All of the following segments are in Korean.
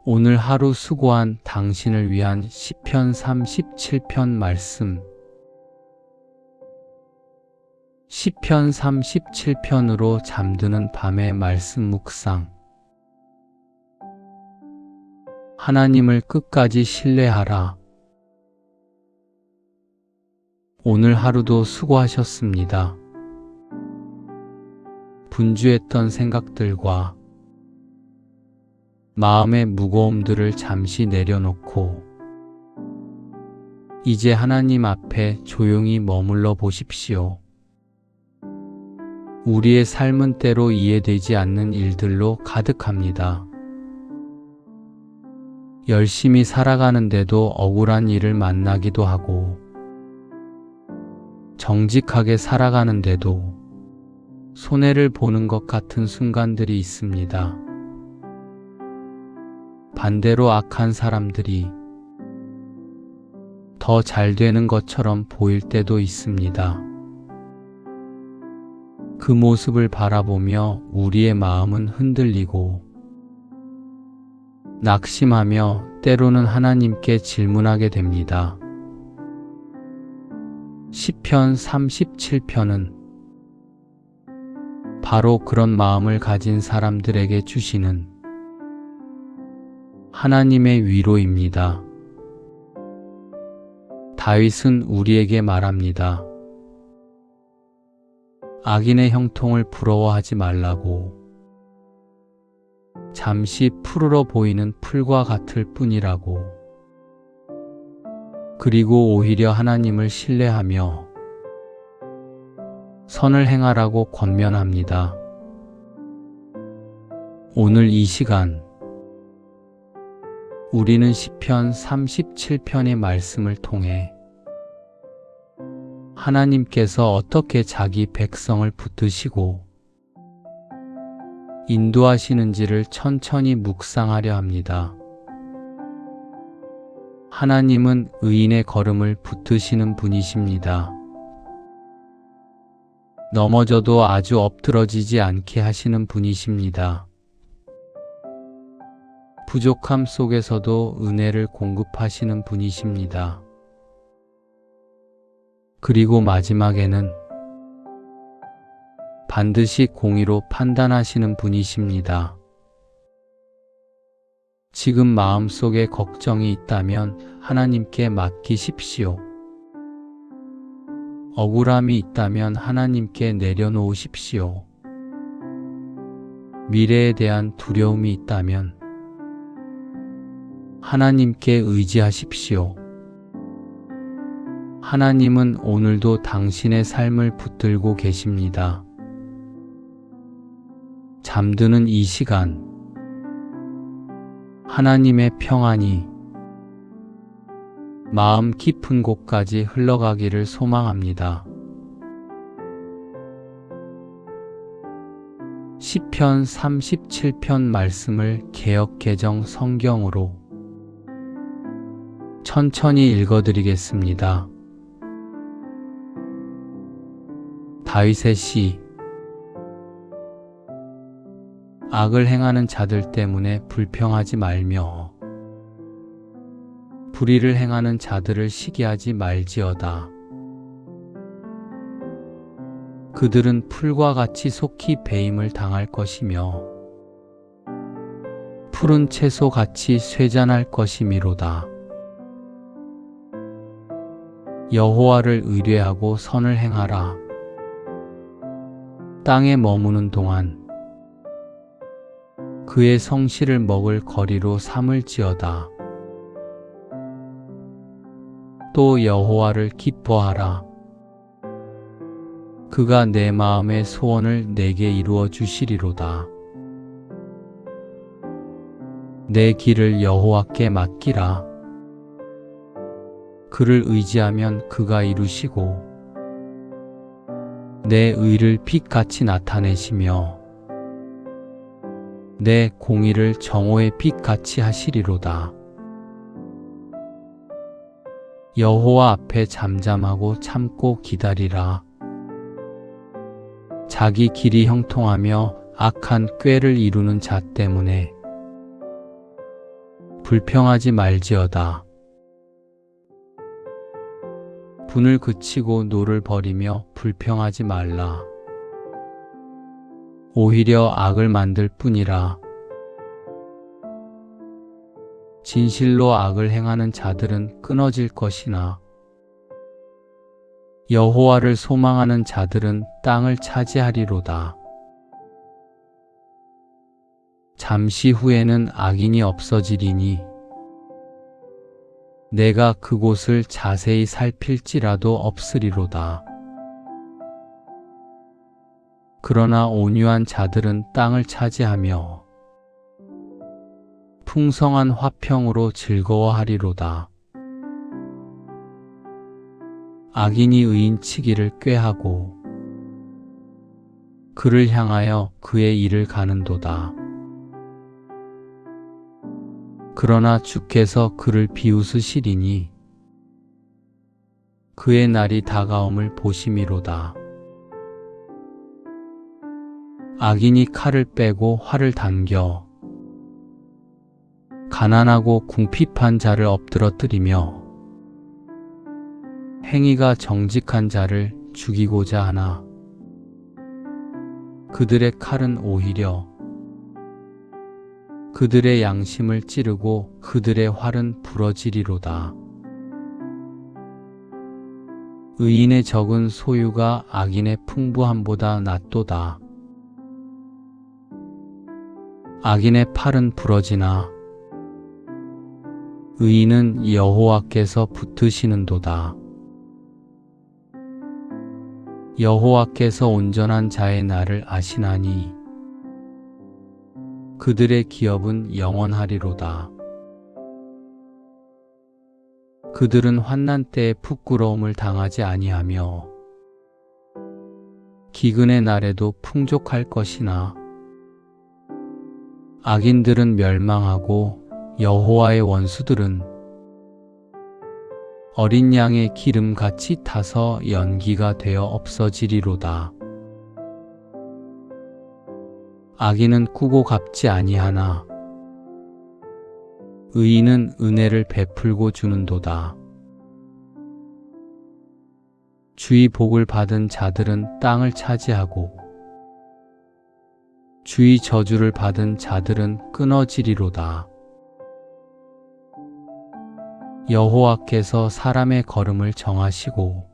오늘 하루 수고한 당신을 위한 시편 37편 말씀. 시편 37편으로 잠드는 밤의 말씀 묵상. 하나님을 끝까지 신뢰하라. 오늘 하루도 수고하셨습니다. 분주했던 생각들과 마음의 무거움들을 잠시 내려놓고 이제 하나님 앞에 조용히 머물러 보십시오. 우리의 삶은 때로 이해되지 않는 일들로 가득합니다. 열심히 살아가는데도 억울한 일을 만나기도 하고, 정직하게 살아가는데도 손해를 보는 것 같은 순간들이 있습니다. 반대로 악한 사람들이 더 잘 되는 것처럼 보일 때도 있습니다. 그 모습을 바라보며 우리의 마음은 흔들리고 낙심하며 때로는 하나님께 질문하게 됩니다. 시편 37편은 바로 그런 마음을 가진 사람들에게 주시는 하나님의 위로입니다. 다윗은 우리에게 말합니다. 악인의 형통을 부러워하지 말라고. 잠시 푸르러 보이는 풀과 같을 뿐이라고. 그리고 오히려 하나님을 신뢰하며 선을 행하라고 권면합니다. 오늘 이 시간 우리는 시편 37편의 말씀을 통해 하나님께서 어떻게 자기 백성을 붙드시고 인도하시는지를 천천히 묵상하려 합니다. 하나님은 의인의 걸음을 붙드시는 분이십니다. 넘어져도 아주 엎드러지지 않게 하시는 분이십니다. 부족함 속에서도 은혜를 공급하시는 분이십니다. 그리고 마지막에는 반드시 공의로 판단하시는 분이십니다. 지금 마음속에 걱정이 있다면 하나님께 맡기십시오. 억울함이 있다면 하나님께 내려놓으십시오. 미래에 대한 두려움이 있다면 하나님께 의지하십시오. 하나님은 오늘도 당신의 삶을 붙들고 계십니다. 잠드는 이 시간, 하나님의 평안이 마음 깊은 곳까지 흘러가기를 소망합니다. 시편 37편 말씀을 개역개정 성경으로 천천히 읽어드리겠습니다. 다윗의 시. 악을 행하는 자들 때문에 불평하지 말며 불의를 행하는 자들을 시기하지 말지어다. 그들은 풀과 같이 속히 배임을 당할 것이며 푸른 채소 같이 쇠잔할 것이미로다. 여호와를 의뢰하고 선을 행하라. 땅에 머무는 동안 그의 성실을 먹을 거리로 삼을지어다. 또 여호와를 기뻐하라. 그가 내 마음의 소원을 내게 이루어 주시리로다. 내 길을 여호와께 맡기라. 그를 의지하면 그가 이루시고 내 의를 빛같이 나타내시며 내 공의를 정오의 빛같이 하시리로다. 여호와 앞에 잠잠하고 참고 기다리라. 자기 길이 형통하며 악한 꾀를 이루는 자 때문에 불평하지 말지어다. 분을 그치고 노를 버리며 불평하지 말라. 오히려 악을 만들 뿐이라. 진실로 악을 행하는 자들은 끊어질 것이나 여호와를 소망하는 자들은 땅을 차지하리로다. 잠시 후에는 악인이 없어지리니 내가 그곳을 자세히 살필지라도 없으리로다. 그러나 온유한 자들은 땅을 차지하며 풍성한 화평으로 즐거워하리로다. 악인이 의인치기를 꾀하고 그를 향하여 그의 일을 가는도다. 그러나 주께서 그를 비웃으시리니 그의 날이 다가옴을 보심이로다. 악인이 칼을 빼고 활을 당겨 가난하고 궁핍한 자를 엎드러뜨리며 행위가 정직한 자를 죽이고자 하나 그들의 칼은 오히려 그들의 양심을 찌르고 그들의 활은 부러지리로다. 의인의 적은 소유가 악인의 풍부함보다 낫도다. 악인의 팔은 부러지나 의인은 여호와께서 붙드시는도다. 여호와께서 온전한 자의 날을 아시나니 그들의 기업은 영원하리로다. 그들은 환난 때에 부끄러움을 당하지 아니하며 기근의 날에도 풍족할 것이나 악인들은 멸망하고 여호와의 원수들은 어린 양의 기름같이 타서 연기가 되어 없어지리로다. 악인은 꾸고 갚지 아니하나 의인은 은혜를 베풀고 주는도다. 주의 복을 받은 자들은 땅을 차지하고 주의 저주를 받은 자들은 끊어지리로다. 여호와께서 사람의 걸음을 정하시고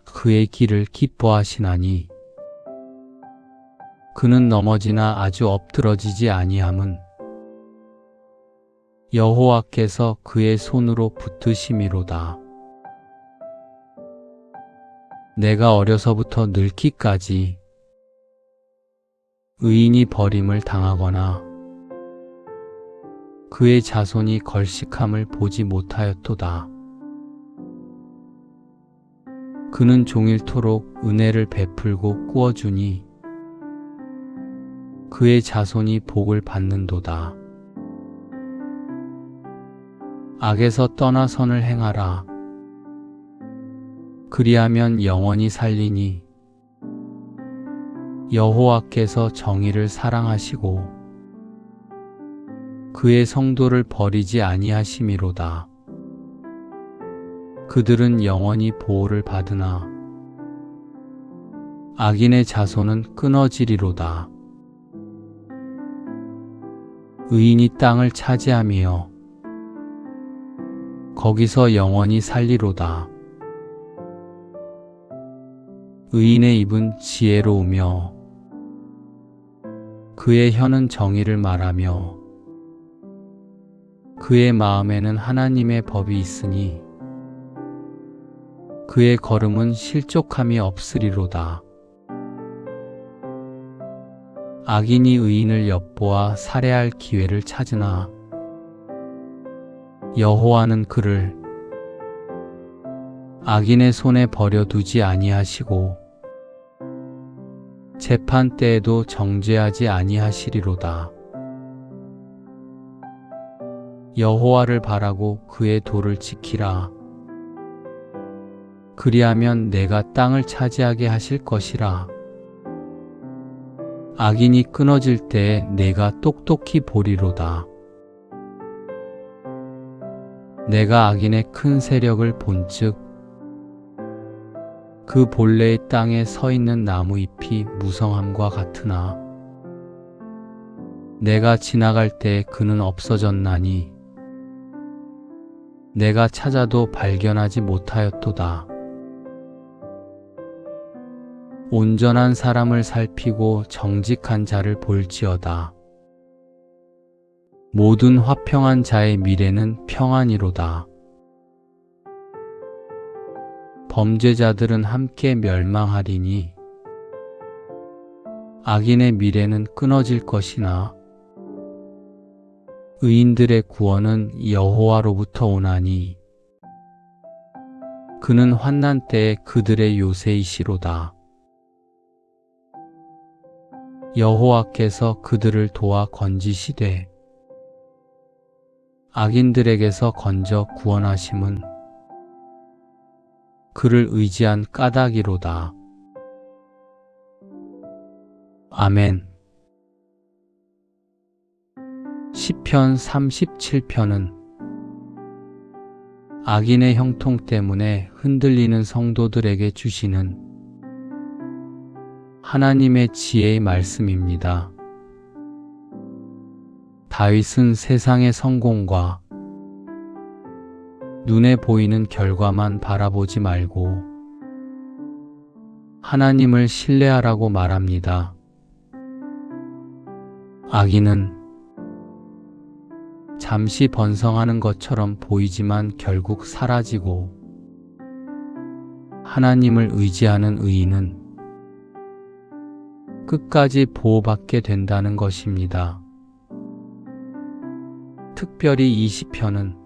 그의 길을 기뻐하시나니 그는 넘어지나 아주 엎드러지지 아니함은 여호와께서 그의 손으로 붙드심이로다. 내가 어려서부터 늙기까지 의인이 버림을 당하거나 그의 자손이 걸식함을 보지 못하였도다. 그는 종일토록 은혜를 베풀고 꾸어주니 그의 자손이 복을 받는도다. 악에서 떠나 선을 행하라. 그리하면 영원히 살리니 여호와께서 정의를 사랑하시고 그의 성도를 버리지 아니하심이로다. 그들은 영원히 보호를 받으나 악인의 자손은 끊어지리로다. 의인이 땅을 차지하며 거기서 영원히 살리로다. 의인의 입은 지혜로우며 그의 혀는 정의를 말하며 그의 마음에는 하나님의 법이 있으니 그의 걸음은 실족함이 없으리로다. 악인이 의인을 엿보아 살해할 기회를 찾으나 여호와는 그를 악인의 손에 버려두지 아니하시고 재판 때에도 정죄하지 아니하시리로다. 여호와를 바라고 그의 도를 지키라. 그리하면 내가 땅을 차지하게 하실 것이라. 악인이 끊어질 때에 내가 똑똑히 보리로다. 내가 악인의 큰 세력을 본즉 그 본래의 땅에 서 있는 나무 잎이 무성함과 같으나 내가 지나갈 때 그는 없어졌나니 내가 찾아도 발견하지 못하였도다. 온전한 사람을 살피고 정직한 자를 볼지어다. 모든 화평한 자의 미래는 평안이로다. 범죄자들은 함께 멸망하리니 악인의 미래는 끊어질 것이나 의인들의 구원은 여호와로부터 오나니 그는 환난 때에 그들의 요새이시로다. 여호와께서 그들을 도와 건지시되 악인들에게서 건져 구원하심은 그를 의지한 까닭이로다. 아멘. 시편 37편은 악인의 형통 때문에 흔들리는 성도들에게 주시는 하나님의 지혜의 말씀입니다. 다윗은 세상의 성공과 눈에 보이는 결과만 바라보지 말고 하나님을 신뢰하라고 말합니다. 악인은 잠시 번성하는 것처럼 보이지만 결국 사라지고 하나님을 의지하는 의인은 끝까지 보호받게 된다는 것입니다. 특별히 이 시편은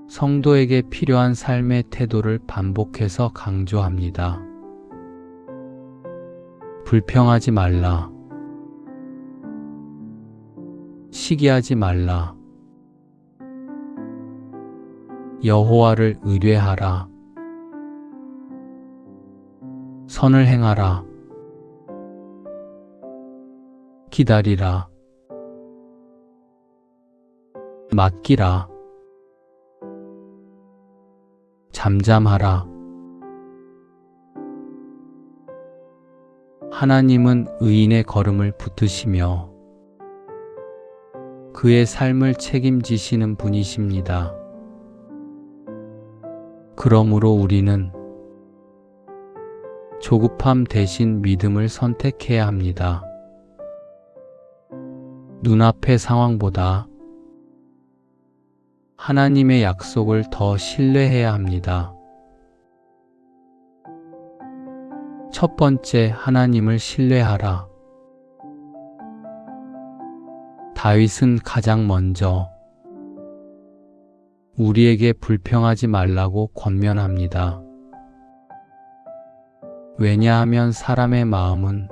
성도에게 필요한 삶의 태도를 반복해서 강조합니다. 불평하지 말라. 시기하지 말라. 여호와를 의뢰하라. 선을 행하라. 기다리라. 맡기라. 잠잠하라. 하나님은 의인의 걸음을 붙드시며 그의 삶을 책임지시는 분이십니다. 그러므로 우리는 조급함 대신 믿음을 선택해야 합니다. 눈앞의 상황보다 하나님의 약속을 더 신뢰해야 합니다. 첫 번째, 하나님을 신뢰하라. 다윗은 가장 먼저 우리에게 불평하지 말라고 권면합니다. 왜냐하면 사람의 마음은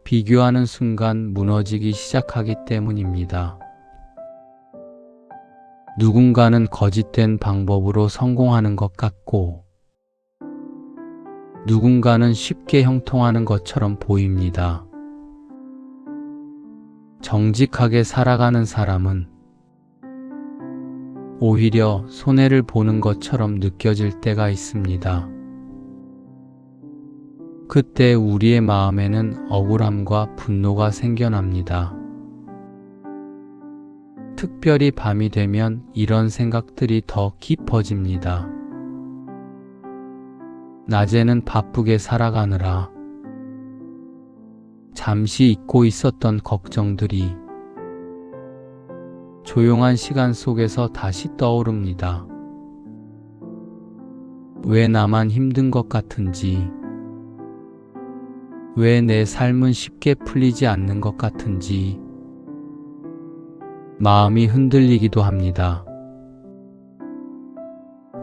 비교하는 순간 무너지기 시작하기 때문입니다. 누군가는 거짓된 방법으로 성공하는 것 같고 누군가는 쉽게 형통하는 것처럼 보입니다. 정직하게 살아가는 사람은 오히려 손해를 보는 것처럼 느껴질 때가 있습니다. 그때 우리의 마음에는 억울함과 분노가 생겨납니다. 특별히 밤이 되면 이런 생각들이 더 깊어집니다. 낮에는 바쁘게 살아가느라 잠시 잊고 있었던 걱정들이 조용한 시간 속에서 다시 떠오릅니다. 왜 나만 힘든 것 같은지, 왜 내 삶은 쉽게 풀리지 않는 것 같은지 마음이 흔들리기도 합니다.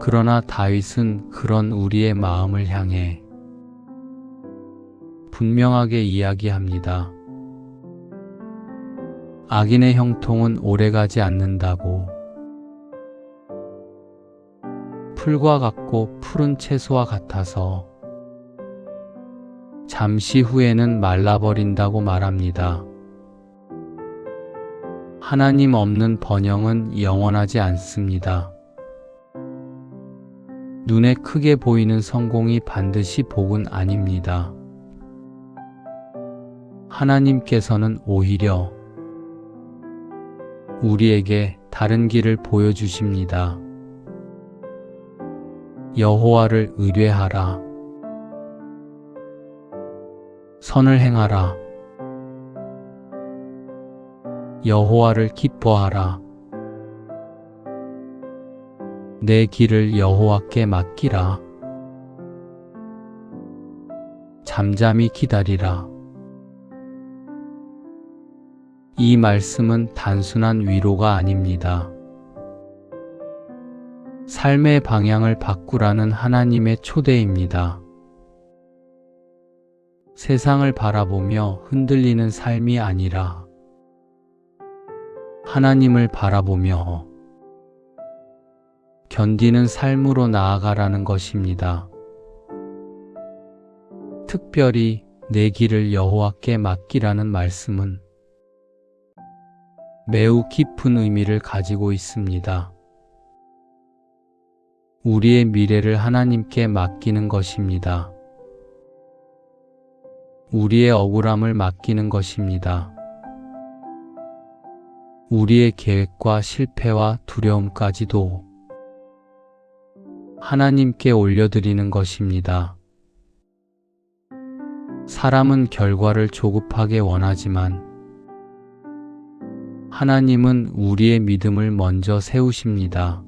그러나 다윗은 그런 우리의 마음을 향해 분명하게 이야기합니다. 악인의 형통은 오래가지 않는다고. 풀과 같고 푸른 채소와 같아서 잠시 후에는 말라버린다고 말합니다. 하나님 없는 번영은 영원하지 않습니다. 눈에 크게 보이는 성공이 반드시 복은 아닙니다. 하나님께서는 오히려 우리에게 다른 길을 보여주십니다. 여호와를 의뢰하라. 선을 행하라. 여호와를 기뻐하라. 내 길을 여호와께 맡기라. 잠잠히 기다리라. 이 말씀은 단순한 위로가 아닙니다. 삶의 방향을 바꾸라는 하나님의 초대입니다. 세상을 바라보며 흔들리는 삶이 아니라 하나님을 바라보며 견디는 삶으로 나아가라는 것입니다. 특별히 내 길을 여호와께 맡기라는 말씀은 매우 깊은 의미를 가지고 있습니다. 우리의 미래를 하나님께 맡기는 것입니다. 우리의 억울함을 맡기는 것입니다. 우리의 계획과 실패와 두려움까지도 하나님께 올려드리는 것입니다. 사람은 결과를 조급하게 원하지만 하나님은 우리의 믿음을 먼저 세우십니다.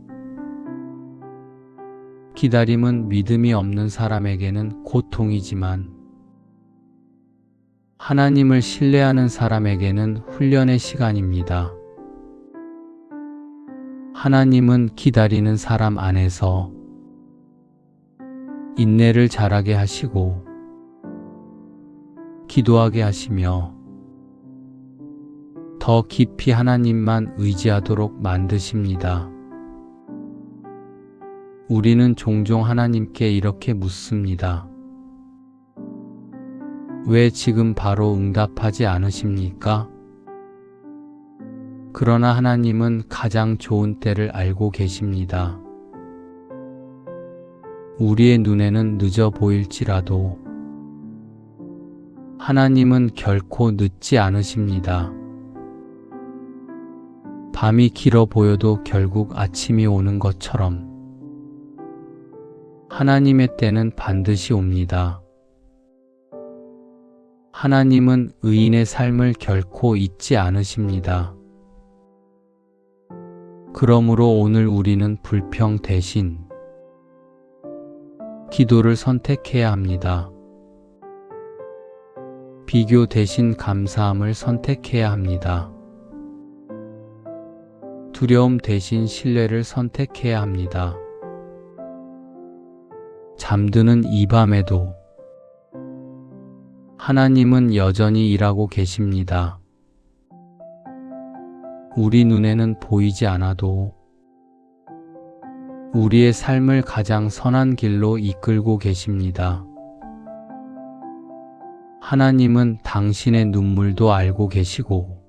기다림은 믿음이 없는 사람에게는 고통이지만 하나님을 신뢰하는 사람에게는 훈련의 시간입니다. 하나님은 기다리는 사람 안에서 인내를 자라게 하시고 기도하게 하시며 더 깊이 하나님만 의지하도록 만드십니다. 우리는 종종 하나님께 이렇게 묻습니다. 왜 지금 바로 응답하지 않으십니까? 그러나 하나님은 가장 좋은 때를 알고 계십니다. 우리의 눈에는 늦어 보일지라도 하나님은 결코 늦지 않으십니다. 밤이 길어 보여도 결국 아침이 오는 것처럼 하나님의 때는 반드시 옵니다. 하나님은 의인의 삶을 결코 잊지 않으십니다. 그러므로 오늘 우리는 불평 대신 기도를 선택해야 합니다. 비교 대신 감사함을 선택해야 합니다. 두려움 대신 신뢰를 선택해야 합니다. 잠드는 이 밤에도 하나님은 여전히 일하고 계십니다. 우리 눈에는 보이지 않아도 우리의 삶을 가장 선한 길로 이끌고 계십니다. 하나님은 당신의 눈물도 알고 계시고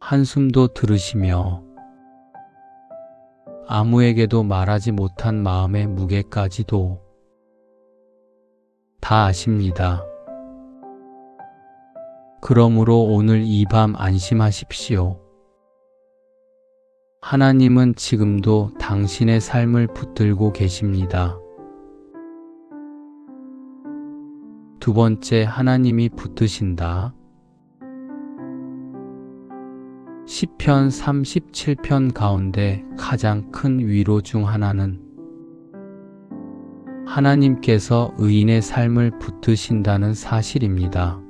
한숨도 들으시며 아무에게도 말하지 못한 마음의 무게까지도 다 아십니다. 그러므로 오늘 이 밤 안심하십시오. 하나님은 지금도 당신의 삶을 붙들고 계십니다. 두 번째, 하나님이 붙드신다. 시편 37편 가운데 가장 큰 위로 중 하나는 하나님께서 의인의 삶을 붙드신다는 사실입니다.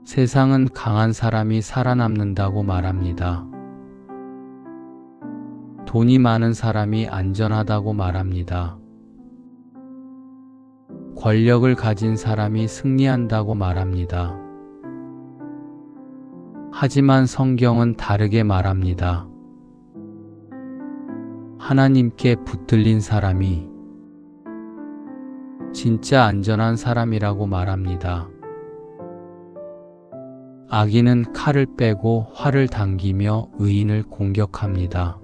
세상은 강한 사람이 살아남는다고 말합니다. 돈이 많은 사람이 안전하다고 말합니다. 권력을 가진 사람이 승리한다고 말합니다. 하지만 성경은 다르게 말합니다. 하나님께 붙들린 사람이 진짜 안전한 사람이라고 말합니다. 악인은 칼을 빼고 활을 당기며 의인을 공격합니다.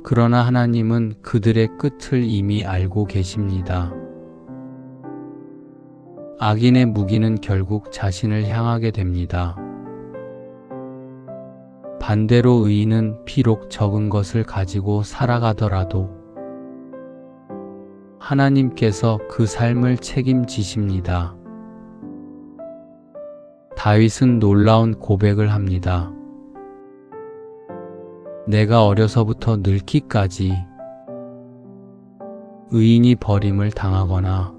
그러나 하나님은 그들의 끝을 이미 알고 계십니다. 악인의 무기는 결국 자신을 향하게 됩니다. 반대로 의인은 비록 적은 것을 가지고 살아가더라도 하나님께서 그 삶을 책임지십니다. 다윗은 놀라운 고백을 합니다. 내가 어려서부터 늙기까지 의인이 버림을 당하거나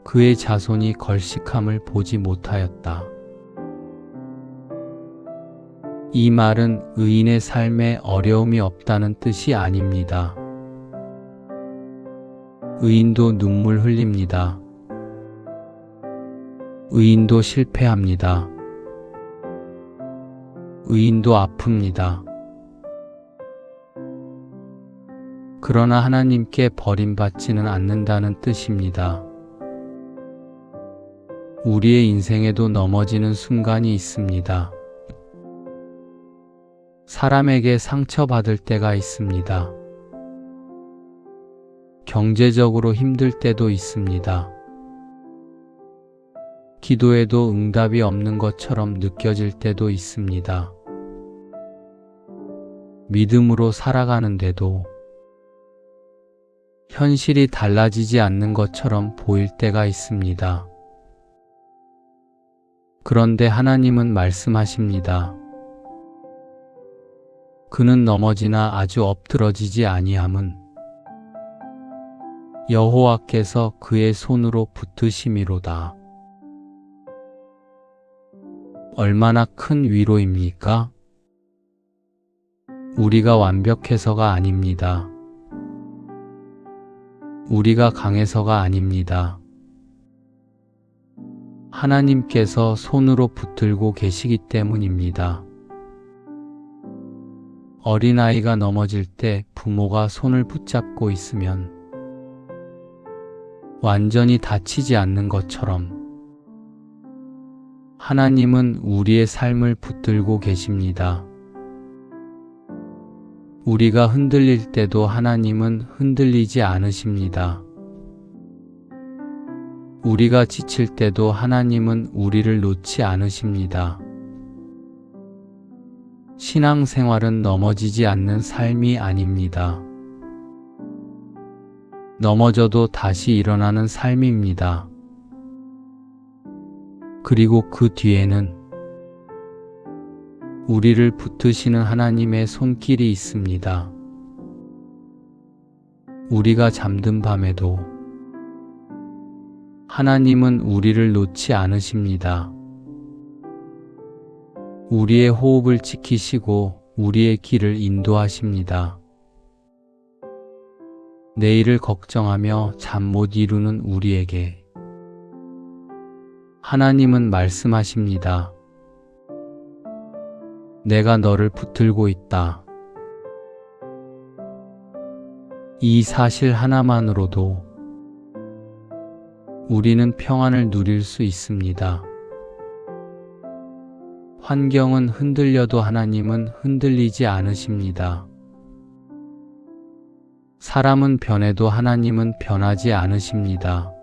그의 자손이 걸식함을 보지 못하였다. 이 말은 의인의 삶에 어려움이 없다는 뜻이 아닙니다. 의인도 눈물 흘립니다. 의인도 실패합니다. 의인도 아픕니다. 그러나 하나님께 버림받지는 않는다는 뜻입니다. 우리의 인생에도 넘어지는 순간이 있습니다. 사람에게 상처받을 때가 있습니다. 경제적으로 힘들 때도 있습니다. 기도에도 응답이 없는 것처럼 느껴질 때도 있습니다. 믿음으로 살아가는데도 현실이 달라지지 않는 것처럼 보일 때가 있습니다. 그런데 하나님은 말씀하십니다. 그는 넘어지나 아주 엎드러지지 아니함은 여호와께서 그의 손으로 붙드심이로다. 얼마나 큰 위로입니까? 우리가 완벽해서가 아닙니다. 우리가 강해서가 아닙니다. 하나님께서 손으로 붙들고 계시기 때문입니다. 어린아이가 넘어질 때 부모가 손을 붙잡고 있으면 완전히 다치지 않는 것처럼 하나님은 우리의 삶을 붙들고 계십니다. 우리가 흔들릴 때도 하나님은 흔들리지 않으십니다. 우리가 지칠 때도 하나님은 우리를 놓지 않으십니다. 신앙생활은 넘어지지 않는 삶이 아닙니다. 넘어져도 다시 일어나는 삶입니다. 그리고 그 뒤에는 우리를 붙드시는 하나님의 손길이 있습니다. 우리가 잠든 밤에도 하나님은 우리를 놓지 않으십니다. 우리의 호흡을 지키시고 우리의 길을 인도하십니다. 내일을 걱정하며 잠 못 이루는 우리에게 하나님은 말씀하십니다. 내가 너를 붙들고 있다. 이 사실 하나만으로도 우리는 평안을 누릴 수 있습니다. 환경은 흔들려도 하나님은 흔들리지 않으십니다. 사람은 변해도 하나님은 변하지 않으십니다.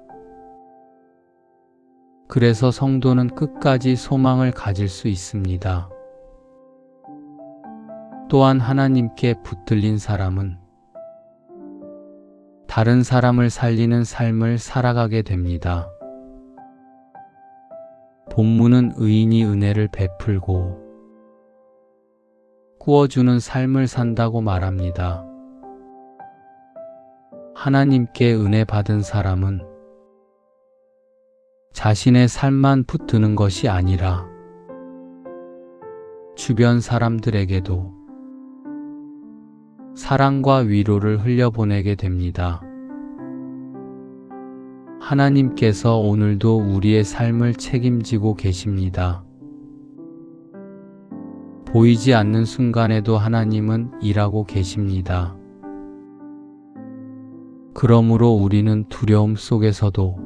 그래서 성도는 끝까지 소망을 가질 수 있습니다. 또한 하나님께 붙들린 사람은 다른 사람을 살리는 삶을 살아가게 됩니다. 본문은 의인이 은혜를 베풀고 꾸어주는 삶을 산다고 말합니다. 하나님께 은혜 받은 사람은 자신의 삶만 붙드는 것이 아니라 주변 사람들에게도 사랑과 위로를 흘려보내게 됩니다. 하나님께서 오늘도 우리의 삶을 책임지고 계십니다. 보이지 않는 순간에도 하나님은 일하고 계십니다. 그러므로 우리는 두려움 속에서도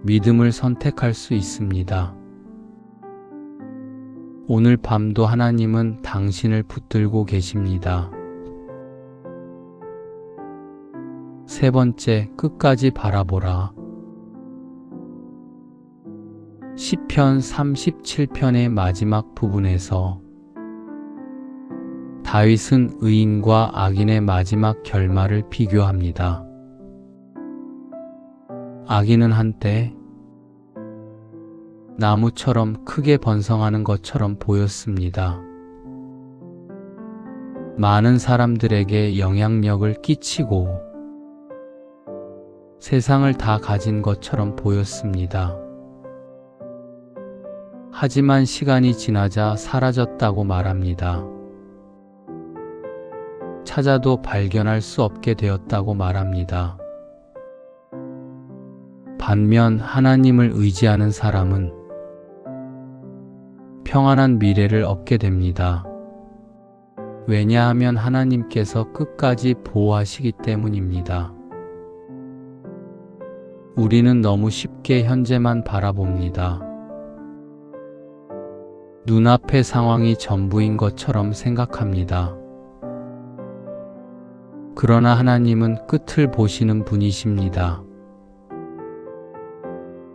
믿음을 선택할 수 있습니다. 오늘 밤도 하나님은 당신을 붙들고 계십니다. 세 번째, 끝까지 바라보라. 시편 37편의 마지막 부분에서 다윗은 의인과 악인의 마지막 결말을 비교합니다. 악인은 한때 나무처럼 크게 번성하는 것처럼 보였습니다. 많은 사람들에게 영향력을 끼치고 세상을 다 가진 것처럼 보였습니다. 하지만 시간이 지나자 사라졌다고 말합니다. 찾아도 발견할 수 없게 되었다고 말합니다. 반면 하나님을 의지하는 사람은 평안한 미래를 얻게 됩니다. 왜냐하면 하나님께서 끝까지 보호하시기 때문입니다. 우리는 너무 쉽게 현재만 바라봅니다. 눈앞의 상황이 전부인 것처럼 생각합니다. 그러나 하나님은 끝을 보시는 분이십니다.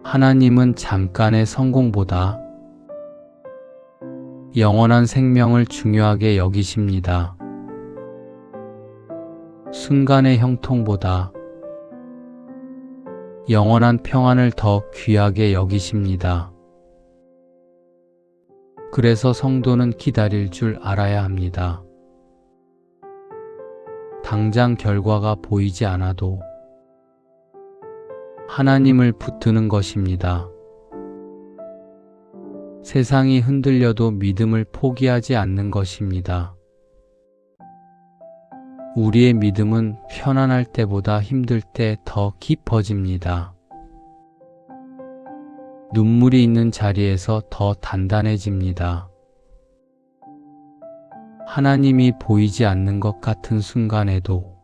하나님은 잠깐의 성공보다 영원한 생명을 중요하게 여기십니다. 순간의 형통보다 영원한 평안을 더 귀하게 여기십니다. 그래서 성도는 기다릴 줄 알아야 합니다. 당장 결과가 보이지 않아도 하나님을 붙드는 것입니다. 세상이 흔들려도 믿음을 포기하지 않는 것입니다. 우리의 믿음은 편안할 때보다 힘들 때 더 깊어집니다. 눈물이 있는 자리에서 더 단단해집니다. 하나님이 보이지 않는 것 같은 순간에도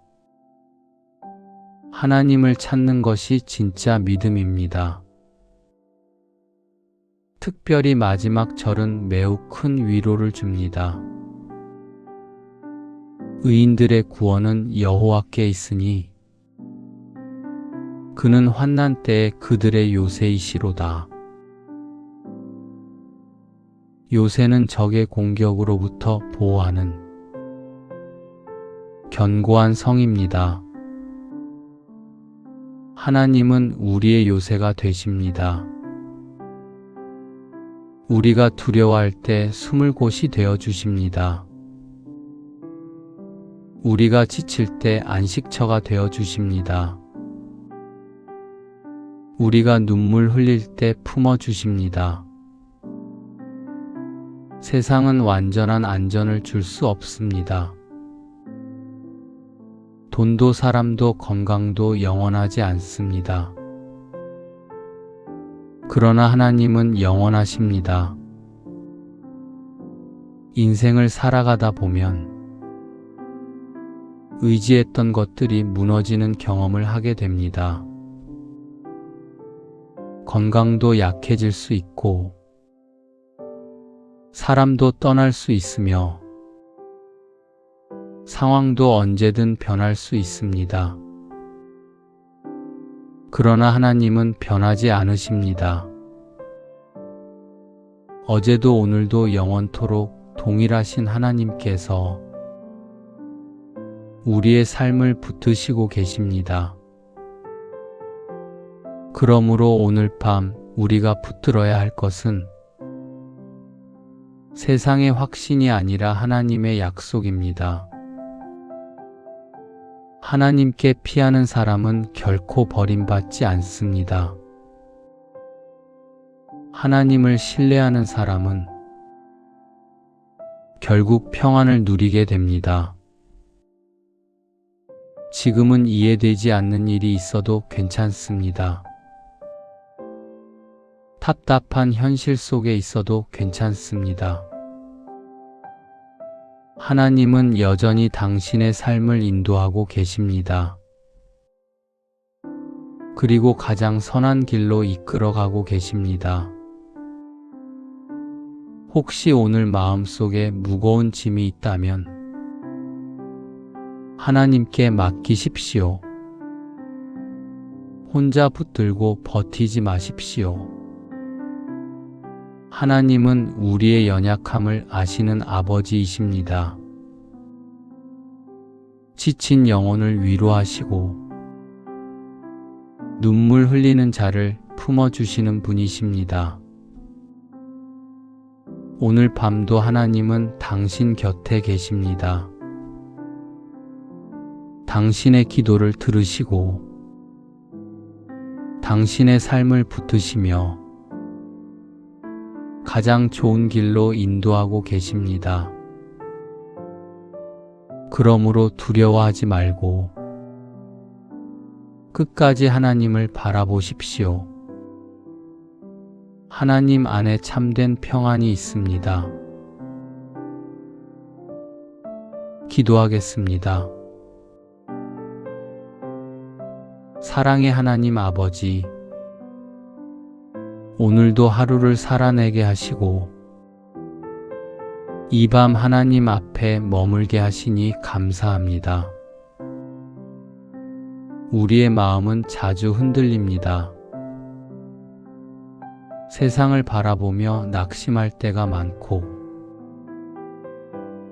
하나님을 찾는 것이 진짜 믿음입니다. 특별히 마지막 절은 매우 큰 위로를 줍니다. 의인들의 구원은 여호와께 있으니 그는 환난 때에 그들의 요새이시로다. 요새는 적의 공격으로부터 보호하는 견고한 성입니다. 하나님은 우리의 요새가 되십니다. 우리가 두려워할 때 숨을 곳이 되어 주십니다. 우리가 지칠 때 안식처가 되어 주십니다. 우리가 눈물 흘릴 때 품어 주십니다. 세상은 완전한 안전을 줄 수 없습니다. 돈도 사람도 건강도 영원하지 않습니다. 그러나 하나님은 영원하십니다. 인생을 살아가다 보면 의지했던 것들이 무너지는 경험을 하게 됩니다. 건강도 약해질 수 있고 사람도 떠날 수 있으며 상황도 언제든 변할 수 있습니다. 그러나 하나님은 변하지 않으십니다. 어제도 오늘도 영원토록 동일하신 하나님께서 우리의 삶을 붙드시고 계십니다. 그러므로 오늘 밤 우리가 붙들어야 할 것은 세상의 확신이 아니라 하나님의 약속입니다. 하나님께 피하는 사람은 결코 버림받지 않습니다. 하나님을 신뢰하는 사람은 결국 평안을 누리게 됩니다. 지금은 이해되지 않는 일이 있어도 괜찮습니다. 답답한 현실 속에 있어도 괜찮습니다. 하나님은 여전히 당신의 삶을 인도하고 계십니다. 그리고 가장 선한 길로 이끌어가고 계십니다. 혹시 오늘 마음속에 무거운 짐이 있다면 하나님께 맡기십시오. 혼자 붙들고 버티지 마십시오. 하나님은 우리의 연약함을 아시는 아버지이십니다. 지친 영혼을 위로하시고 눈물 흘리는 자를 품어주시는 분이십니다. 오늘 밤도 하나님은 당신 곁에 계십니다. 당신의 기도를 들으시고 당신의 삶을 붙드시며 가장 좋은 길로 인도하고 계십니다. 그러므로 두려워하지 말고 끝까지 하나님을 바라보십시오. 하나님 안에 참된 평안이 있습니다. 기도하겠습니다. 사랑의 하나님 아버지, 오늘도 하루를 살아내게 하시고 이 밤 하나님 앞에 머물게 하시니 감사합니다. 우리의 마음은 자주 흔들립니다. 세상을 바라보며 낙심할 때가 많고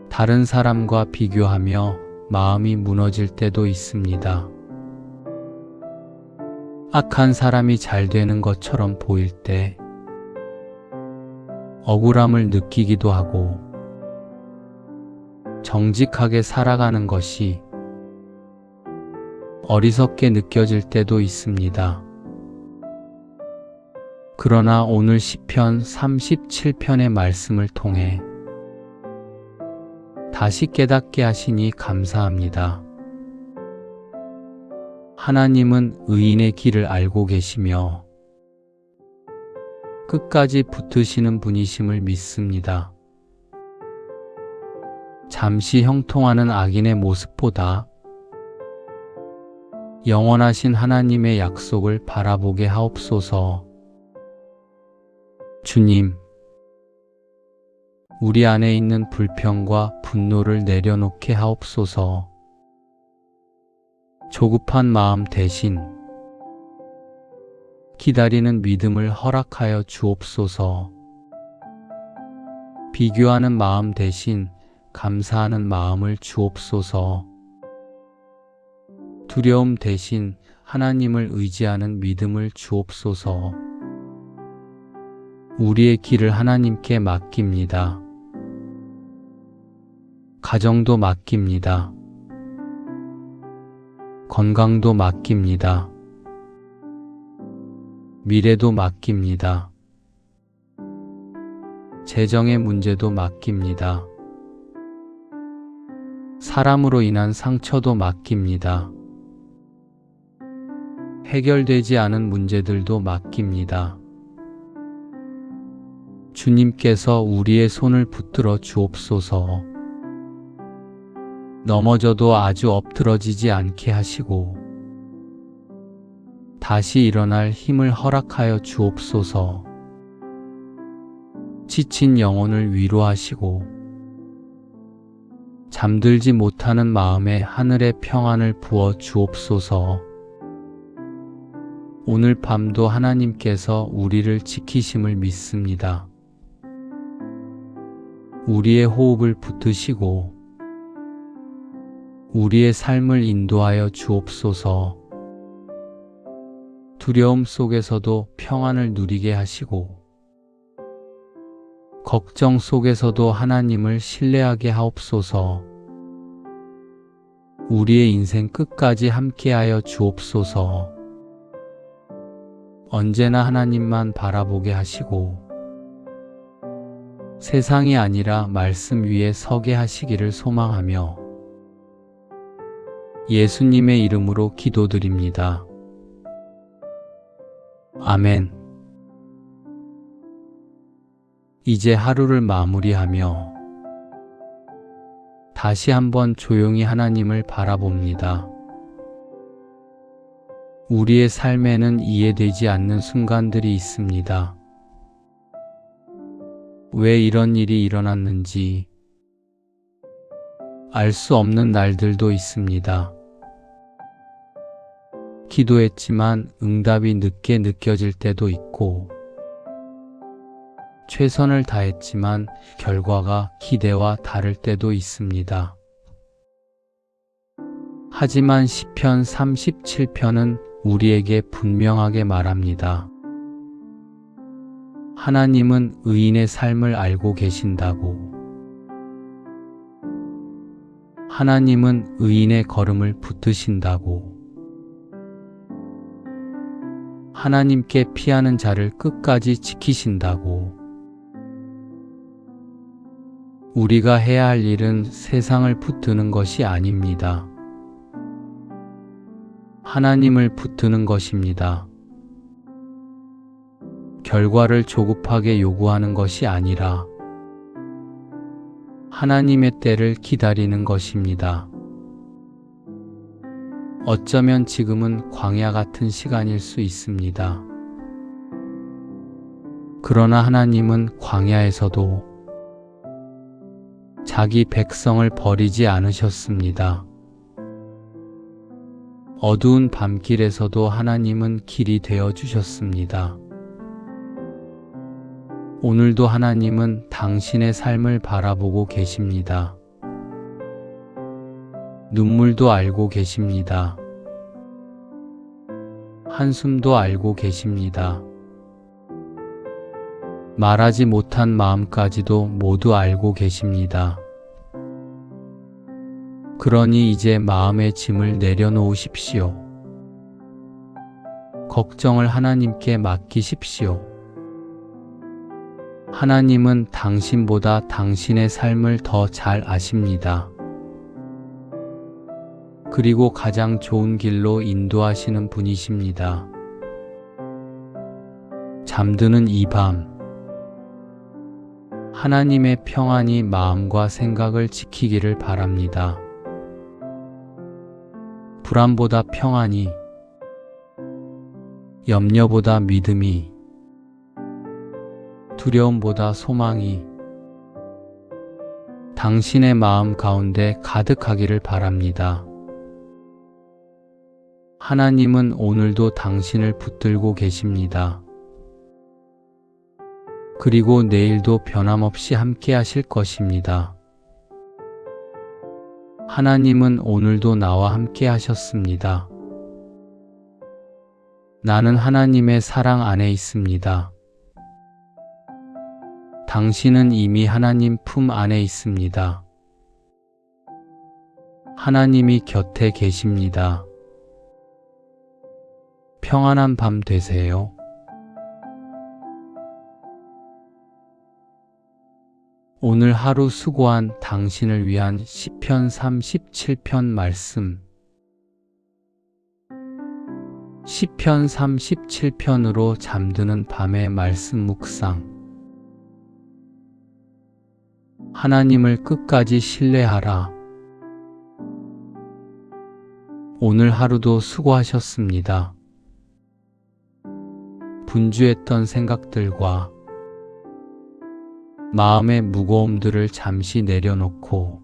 다른 사람과 비교하며 마음이 무너질 때도 있습니다. 악한 사람이 잘 되는 것처럼 보일 때 억울함을 느끼기도 하고 정직하게 살아가는 것이 어리석게 느껴질 때도 있습니다. 그러나 오늘 시편 37편의 말씀을 통해 다시 깨닫게 하시니 감사합니다. 하나님은 의인의 길을 알고 계시며 끝까지 붙으시는 분이심을 믿습니다. 잠시 형통하는 악인의 모습보다 영원하신 하나님의 약속을 바라보게 하옵소서. 주님, 우리 안에 있는 불평과 분노를 내려놓게 하옵소서. 조급한 마음 대신 기다리는 믿음을 허락하여 주옵소서. 비교하는 마음 대신 감사하는 마음을 주옵소서. 두려움 대신 하나님을 의지하는 믿음을 주옵소서. 우리의 길을 하나님께 맡깁니다. 가정도 맡깁니다. 건강도 맡깁니다. 미래도 맡깁니다. 재정의 문제도 맡깁니다. 사람으로 인한 상처도 맡깁니다. 해결되지 않은 문제들도 맡깁니다. 주님께서 우리의 손을 붙들어 주옵소서. 넘어져도 아주 엎드러지지 않게 하시고 다시 일어날 힘을 허락하여 주옵소서. 지친 영혼을 위로하시고 잠들지 못하는 마음에 하늘의 평안을 부어 주옵소서. 오늘 밤도 하나님께서 우리를 지키심을 믿습니다. 우리의 호흡을 붙드시고 우리의 삶을 인도하여 주옵소서. 두려움 속에서도 평안을 누리게 하시고 걱정 속에서도 하나님을 신뢰하게 하옵소서. 우리의 인생 끝까지 함께하여 주옵소서. 언제나 하나님만 바라보게 하시고 세상이 아니라 말씀 위에 서게 하시기를 소망하며 예수님의 이름으로 기도드립니다. 아멘. 이제 하루를 마무리하며 다시 한번 조용히 하나님을 바라봅니다. 우리의 삶에는 이해되지 않는 순간들이 있습니다. 왜 이런 일이 일어났는지 알 수 없는 날들도 있습니다. 기도했지만 응답이 늦게 느껴질 때도 있고, 최선을 다했지만 결과가 기대와 다를 때도 있습니다. 하지만 시편 37편은 우리에게 분명하게 말합니다. 하나님은 의인의 삶을 알고 계신다고. 하나님은 의인의 걸음을 붙드신다고. 하나님께 피하는 자를 끝까지 지키신다고. 우리가 해야 할 일은 세상을 붙드는 것이 아닙니다. 하나님을 붙드는 것입니다. 결과를 조급하게 요구하는 것이 아니라 하나님의 때를 기다리는 것입니다. 어쩌면 지금은 광야 같은 시간일 수 있습니다. 그러나 하나님은 광야에서도 자기 백성을 버리지 않으셨습니다. 어두운 밤길에서도 하나님은 길이 되어 주셨습니다. 오늘도 하나님은 당신의 삶을 바라보고 계십니다. 눈물도 알고 계십니다. 한숨도 알고 계십니다. 말하지 못한 마음까지도 모두 알고 계십니다. 그러니 이제 마음의 짐을 내려놓으십시오. 걱정을 하나님께 맡기십시오. 하나님은 당신보다 당신의 삶을 더 잘 아십니다. 그리고 가장 좋은 길로 인도하시는 분이십니다. 잠드는 이 밤, 하나님의 평안이 마음과 생각을 지키기를 바랍니다. 불안보다 평안이, 염려보다 믿음이, 두려움보다 소망이 당신의 마음 가운데 가득하기를 바랍니다. 하나님은 오늘도 당신을 붙들고 계십니다. 그리고 내일도 변함없이 함께 하실 것입니다. 하나님은 오늘도 나와 함께 하셨습니다. 나는 하나님의 사랑 안에 있습니다. 당신은 이미 하나님 품 안에 있습니다. 하나님이 곁에 계십니다. 평안한 밤 되세요. 오늘 하루 수고한 당신을 위한 시편 37편 말씀. 시편 37편으로 잠드는 밤의 말씀 묵상. 하나님을 끝까지 신뢰하라. 오늘 하루도 수고하셨습니다. 분주했던 생각들과 마음의 무거움들을 잠시 내려놓고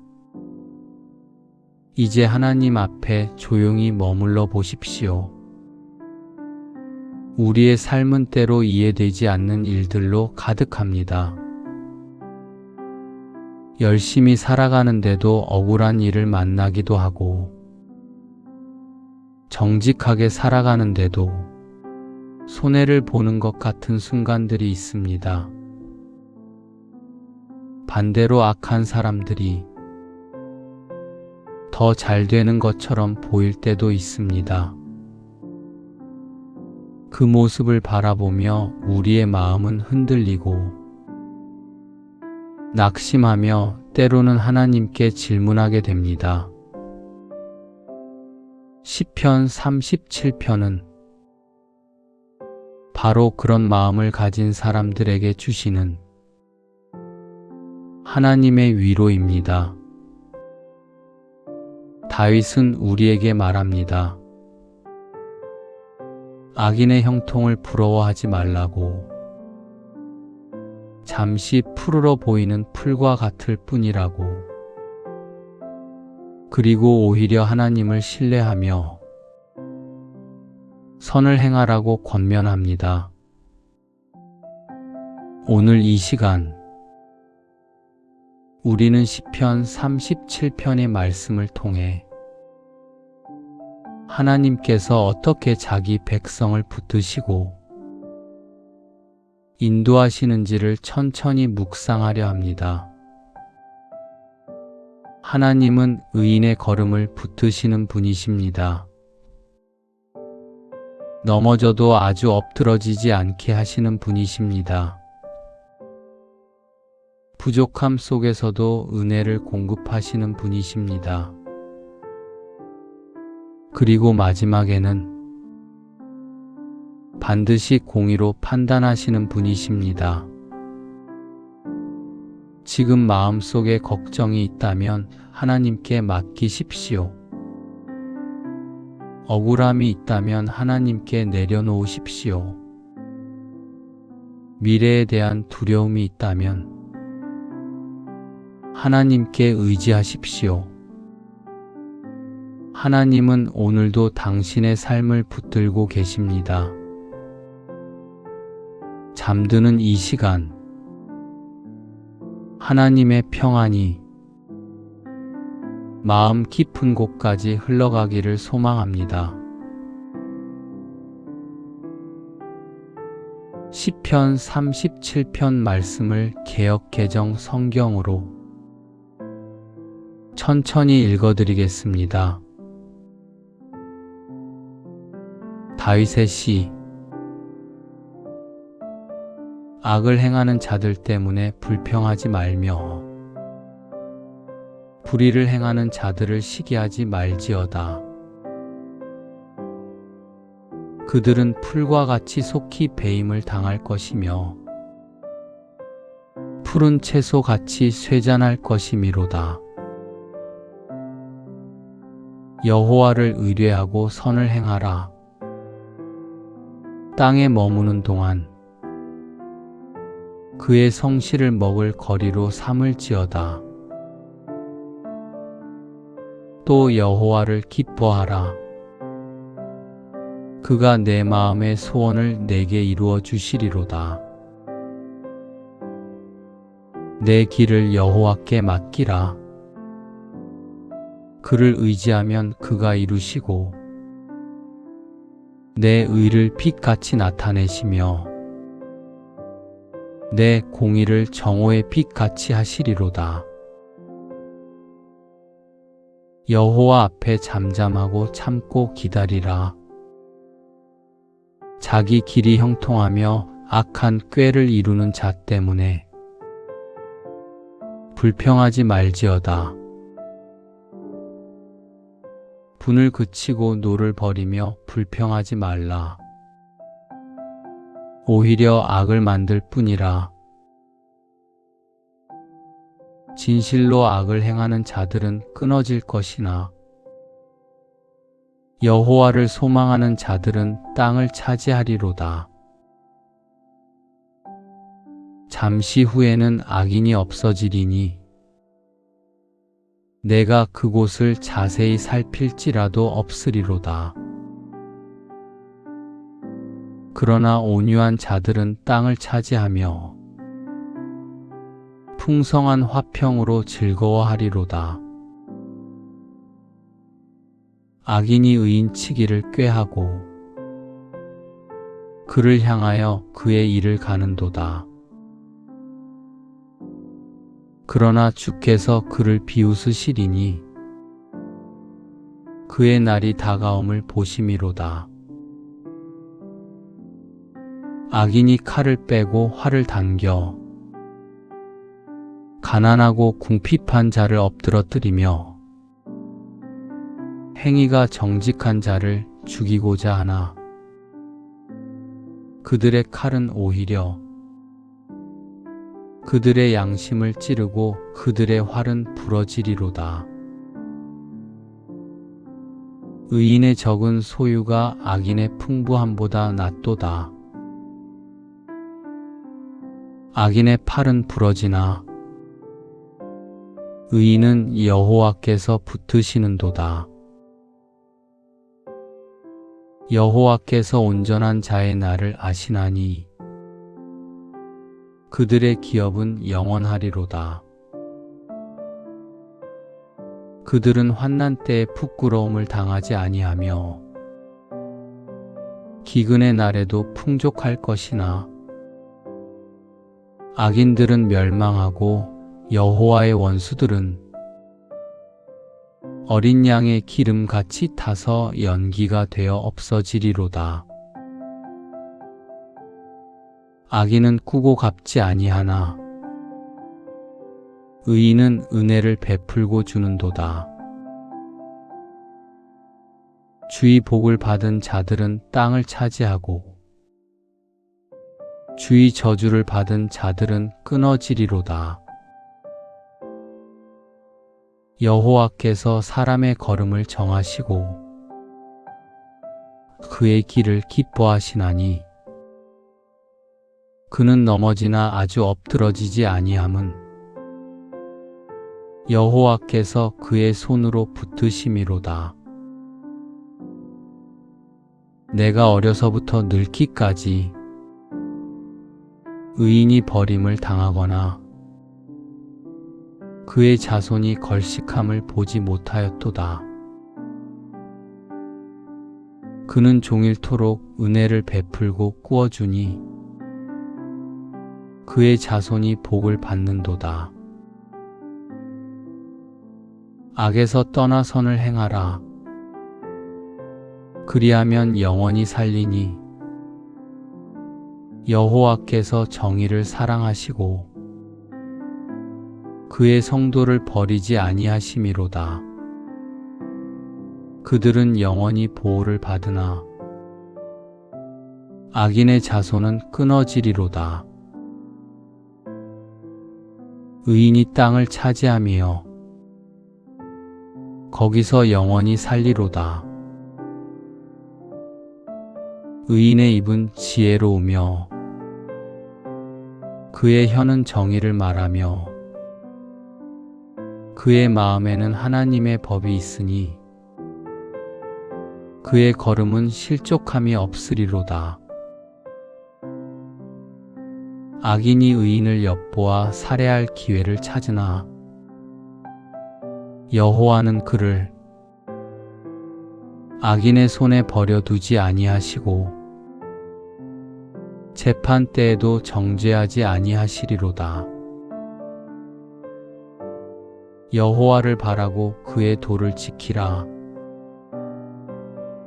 이제 하나님 앞에 조용히 머물러 보십시오. 우리의 삶은 때로 이해되지 않는 일들로 가득합니다. 열심히 살아가는데도 억울한 일을 만나기도 하고, 정직하게 살아가는데도 손해를 보는 것 같은 순간들이 있습니다. 반대로 악한 사람들이 더 잘 되는 것처럼 보일 때도 있습니다. 그 모습을 바라보며 우리의 마음은 흔들리고 낙심하며 때로는 하나님께 질문하게 됩니다. 시편 37편은 바로 그런 마음을 가진 사람들에게 주시는 하나님의 위로입니다. 다윗은 우리에게 말합니다. 악인의 형통을 부러워하지 말라고. 잠시 푸르러 보이는 풀과 같을 뿐이라고. 그리고 오히려 하나님을 신뢰하며 선을 행하라고 권면합니다. 오늘 이 시간 우리는 시편 37편의 말씀을 통해 하나님께서 어떻게 자기 백성을 붙드시고 인도하시는지를 천천히 묵상하려 합니다. 하나님은 의인의 걸음을 붙드시는 분이십니다. 넘어져도 아주 엎드러지지 않게 하시는 분이십니다. 부족함 속에서도 은혜를 공급하시는 분이십니다. 그리고 마지막에는 반드시 공의로 판단하시는 분이십니다. 지금 마음속에 걱정이 있다면 하나님께 맡기십시오. 억울함이 있다면 하나님께 내려놓으십시오. 미래에 대한 두려움이 있다면 하나님께 의지하십시오. 하나님은 오늘도 당신의 삶을 붙들고 계십니다. 잠드는 이 시간, 하나님의 평안이 마음 깊은 곳까지 흘러가기를 소망합니다. 시편 37편 말씀을 개역 개정 성경으로 천천히 읽어드리겠습니다. 다윗의 시. 악을 행하는 자들 때문에 불평하지 말며 불의를 행하는 자들을 시기하지 말지어다. 그들은 풀과 같이 속히 배임을 당할 것이며 푸른 채소 같이 쇠잔할 것이미로다. 여호와를 의뢰하고 선을 행하라. 땅에 머무는 동안 그의 성실을 먹을 거리로 삼을지어다. 또 여호와를 기뻐하라. 그가 내 마음의 소원을 내게 이루어 주시리로다. 내 길을 여호와께 맡기라. 그를 의지하면 그가 이루시고 내 의를 빛같이 나타내시며 내 공의를 정오의 빛같이 하시리로다. 여호와 앞에 잠잠하고 참고 기다리라. 자기 길이 형통하며 악한 꾀를 이루는 자 때문에 불평하지 말지어다. 분을 그치고 노를 버리며 불평하지 말라. 오히려 악을 만들 뿐이라. 진실로 악을 행하는 자들은 끊어질 것이나 여호와를 소망하는 자들은 땅을 차지하리로다. 잠시 후에는 악인이 없어지리니 내가 그곳을 자세히 살필지라도 없으리로다. 그러나 온유한 자들은 땅을 차지하며 풍성한 화평으로 즐거워하리로다. 악인이 의인치기를 꾀하고 그를 향하여 그의 일을 가는도다. 그러나 주께서 그를 비웃으시리니 그의 날이 다가옴을 보심이로다. 악인이 칼을 빼고 활을 당겨 가난하고 궁핍한 자를 엎드러뜨리며 행위가 정직한 자를 죽이고자 하나 그들의 칼은 오히려 그들의 양심을 찌르고 그들의 활은 부러지리로다. 의인의 적은 소유가 악인의 풍부함보다 낫도다. 악인의 팔은 부러지나 의인은 여호와께서 붙드시는도다. 여호와께서 온전한 자의 날을 아시나니 그들의 기업은 영원하리로다. 그들은 환난 때에 부끄러움을 당하지 아니하며 기근의 날에도 풍족할 것이나 악인들은 멸망하고 여호와의 원수들은 어린 양의 기름같이 타서 연기가 되어 없어지리로다. 악인은 꾸고 갚지 아니하나 의인은 은혜를 베풀고 주는도다. 주의 복을 받은 자들은 땅을 차지하고 주의 저주를 받은 자들은 끊어지리로다. 여호와께서 사람의 걸음을 정하시고 그의 길을 기뻐하시나니 그는 넘어지나 아주 엎드러지지 아니함은 여호와께서 그의 손으로 붙드심이로다. 내가 어려서부터 늙기까지 의인이 버림을 당하거나 그의 자손이 걸식함을 보지 못하였도다. 그는 종일토록 은혜를 베풀고 꾸어주니 그의 자손이 복을 받는도다. 악에서 떠나 선을 행하라. 그리하면 영원히 살리니 여호와께서 정의를 사랑하시고 그의 성도를 버리지 아니하심이로다. 그들은 영원히 보호를 받으나 악인의 자손은 끊어지리로다. 의인이 땅을 차지하며 거기서 영원히 살리로다. 의인의 입은 지혜로우며 그의 혀는 정의를 말하며 그의 마음에는 하나님의 법이 있으니 그의 걸음은 실족함이 없으리로다. 악인이 의인을 엿보아 살해할 기회를 찾으나 여호와는 그를 악인의 손에 버려두지 아니하시고 재판 때에도 정죄하지 아니하시리로다. 여호와를 바라고 그의 도를 지키라.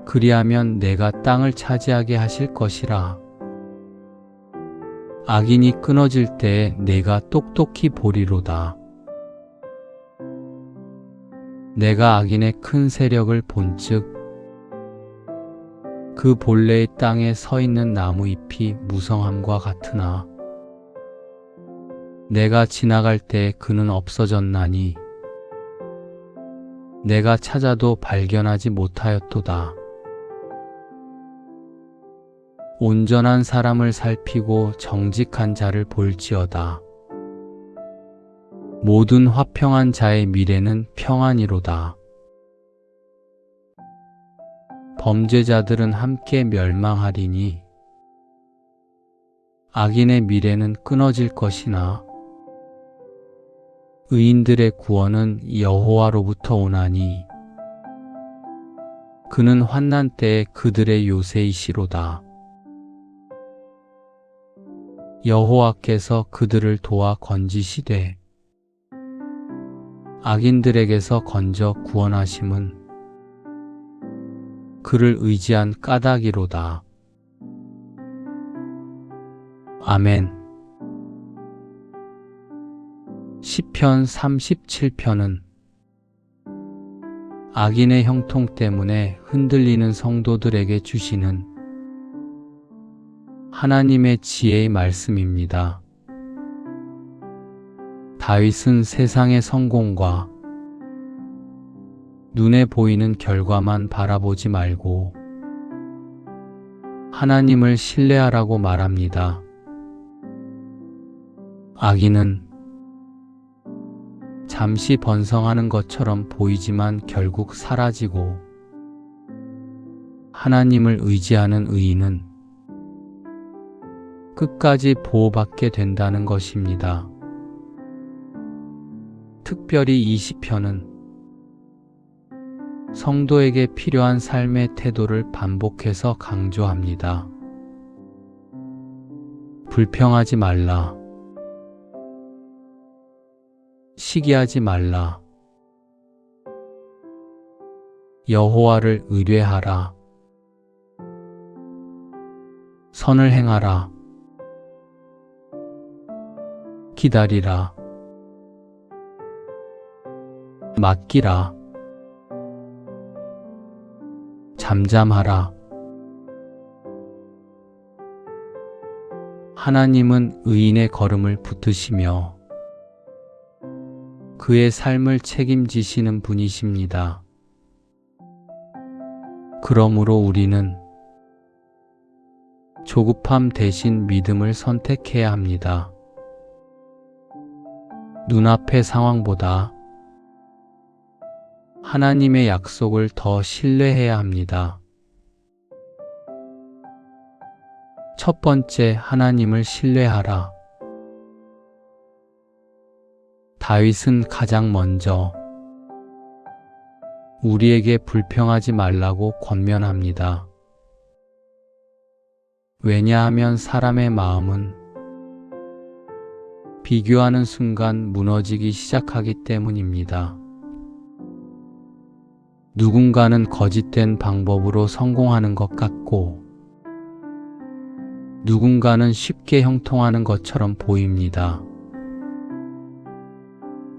그리하면 내가 땅을 차지하게 하실 것이라. 악인이 끊어질 때에 내가 똑똑히 보리로다. 내가 악인의 큰 세력을 본즉 그 본래의 땅에 서 있는 나무 잎이 무성함과 같으나 내가 지나갈 때 그는 없어졌나니 내가 찾아도 발견하지 못하였도다. 온전한 사람을 살피고 정직한 자를 볼지어다. 모든 화평한 자의 미래는 평안이로다. 범죄자들은 함께 멸망하리니 악인의 미래는 끊어질 것이나 의인들의 구원은 여호와로부터 오나니 그는 환난 때에 그들의 요새이시로다. 여호와께서 그들을 도와 건지시되 악인들에게서 건져 구원하심은 그를 의지한 까닭이로다. 아멘. 시편 37편은 악인의 형통 때문에 흔들리는 성도들에게 주시는 하나님의 지혜의 말씀입니다. 다윗은 세상의 성공과 눈에 보이는 결과만 바라보지 말고 하나님을 신뢰하라고 말합니다. 악인은 잠시 번성하는 것처럼 보이지만 결국 사라지고, 하나님을 의지하는 의인은 끝까지 보호받게 된다는 것입니다. 특별히 이 시편은 성도에게 필요한 삶의 태도를 반복해서 강조합니다. 불평하지 말라. 시기하지 말라. 여호와를 의뢰하라. 선을 행하라. 기다리라. 맡기라. 잠잠하라. 하나님은 의인의 걸음을 붙드시며 그의 삶을 책임지시는 분이십니다. 그러므로 우리는 조급함 대신 믿음을 선택해야 합니다. 눈앞의 상황보다 하나님의 약속을 더 신뢰해야 합니다. 첫 번째, 하나님을 신뢰하라. 다윗은 가장 먼저 우리에게 불평하지 말라고 권면합니다. 왜냐하면 사람의 마음은 비교하는 순간 무너지기 시작하기 때문입니다. 누군가는 거짓된 방법으로 성공하는 것 같고, 누군가는 쉽게 형통하는 것처럼 보입니다.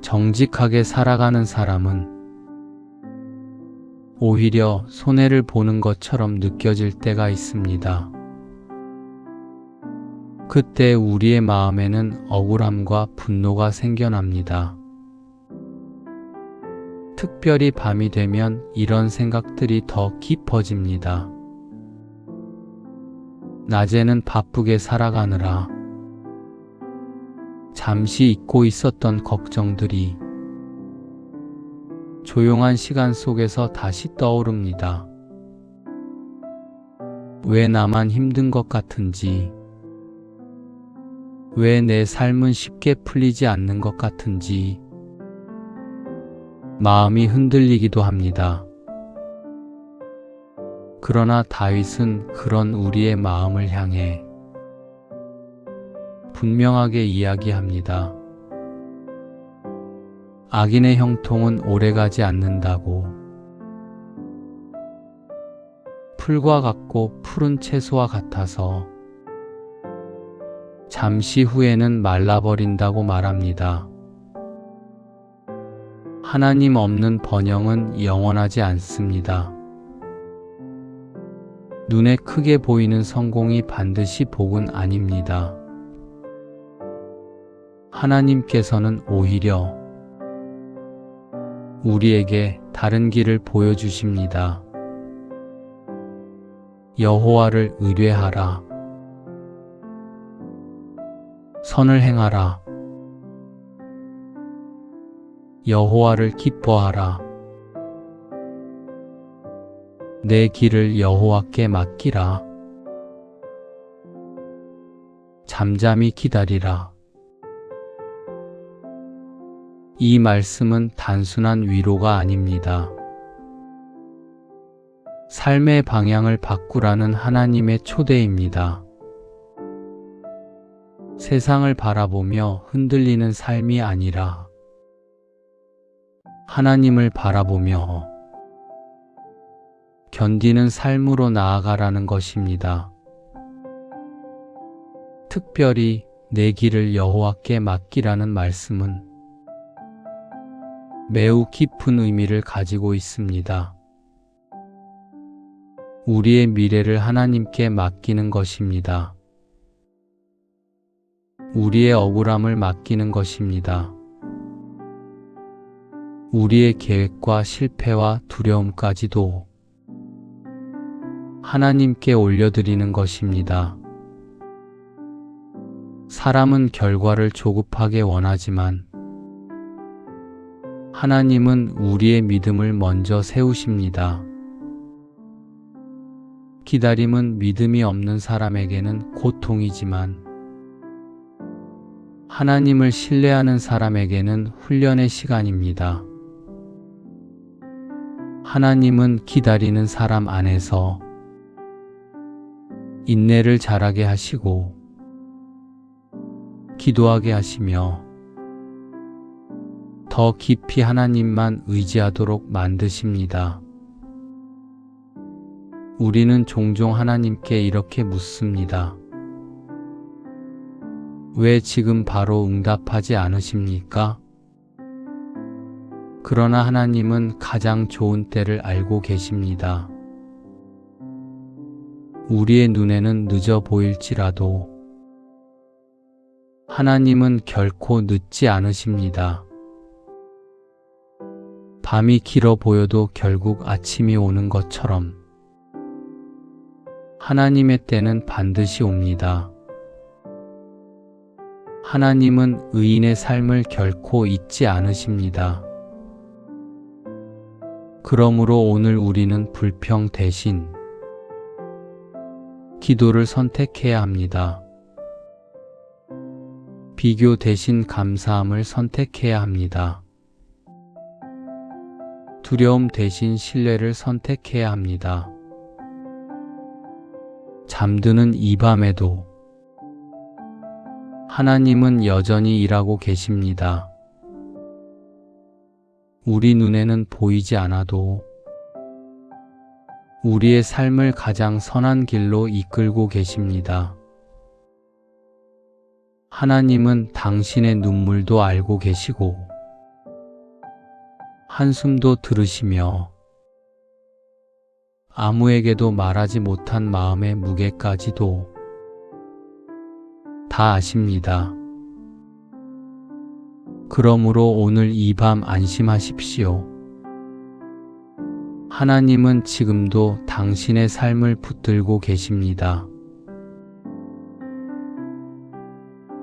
정직하게 살아가는 사람은 오히려 손해를 보는 것처럼 느껴질 때가 있습니다. 그때 우리의 마음에는 억울함과 분노가 생겨납니다. 특별히 밤이 되면 이런 생각들이 더 깊어집니다. 낮에는 바쁘게 살아가느라 잠시 잊고 있었던 걱정들이 조용한 시간 속에서 다시 떠오릅니다. 왜 나만 힘든 것 같은지, 왜 내 삶은 쉽게 풀리지 않는 것 같은지 마음이 흔들리기도 합니다. 그러나 다윗은 그런 우리의 마음을 향해 분명하게 이야기합니다. 악인의 형통은 오래가지 않는다고. 풀과 같고 푸른 채소와 같아서 잠시 후에는 말라버린다고 말합니다. 하나님 없는 번영은 영원하지 않습니다. 눈에 크게 보이는 성공이 반드시 복은 아닙니다. 하나님께서는 오히려 우리에게 다른 길을 보여주십니다. 여호와를 의뢰하라. 선을 행하라. 여호와를 기뻐하라. 내 길을 여호와께 맡기라. 잠잠히 기다리라. 이 말씀은 단순한 위로가 아닙니다. 삶의 방향을 바꾸라는 하나님의 초대입니다. 세상을 바라보며 흔들리는 삶이 아니라 하나님을 바라보며 견디는 삶으로 나아가라는 것입니다. 특별히 내 길을 여호와께 맡기라는 말씀은 매우 깊은 의미를 가지고 있습니다. 우리의 미래를 하나님께 맡기는 것입니다. 우리의 억울함을 맡기는 것입니다. 우리의 계획과 실패와 두려움까지도 하나님께 올려드리는 것입니다. 사람은 결과를 조급하게 원하지만 하나님은 우리의 믿음을 먼저 세우십니다. 기다림은 믿음이 없는 사람에게는 고통이지만 하나님을 신뢰하는 사람에게는 훈련의 시간입니다. 하나님은 기다리는 사람 안에서 인내를 자라게 하시고 기도하게 하시며 더 깊이 하나님만 의지하도록 만드십니다. 우리는 종종 하나님께 이렇게 묻습니다. 왜 지금 바로 응답하지 않으십니까? 그러나 하나님은 가장 좋은 때를 알고 계십니다. 우리의 눈에는 늦어 보일지라도 하나님은 결코 늦지 않으십니다. 밤이 길어 보여도 결국 아침이 오는 것처럼 하나님의 때는 반드시 옵니다. 하나님은 의인의 삶을 결코 잊지 않으십니다. 그러므로 오늘 우리는 불평 대신 기도를 선택해야 합니다. 비교 대신 감사함을 선택해야 합니다. 두려움 대신 신뢰를 선택해야 합니다. 잠드는 이 밤에도 하나님은 여전히 일하고 계십니다. 우리 눈에는 보이지 않아도 우리의 삶을 가장 선한 길로 이끌고 계십니다. 하나님은 당신의 눈물도 알고 계시고 한숨도 들으시며 아무에게도 말하지 못한 마음의 무게까지도 다 아십니다. 그러므로 오늘 이 밤 안심하십시오. 하나님은 지금도 당신의 삶을 붙들고 계십니다.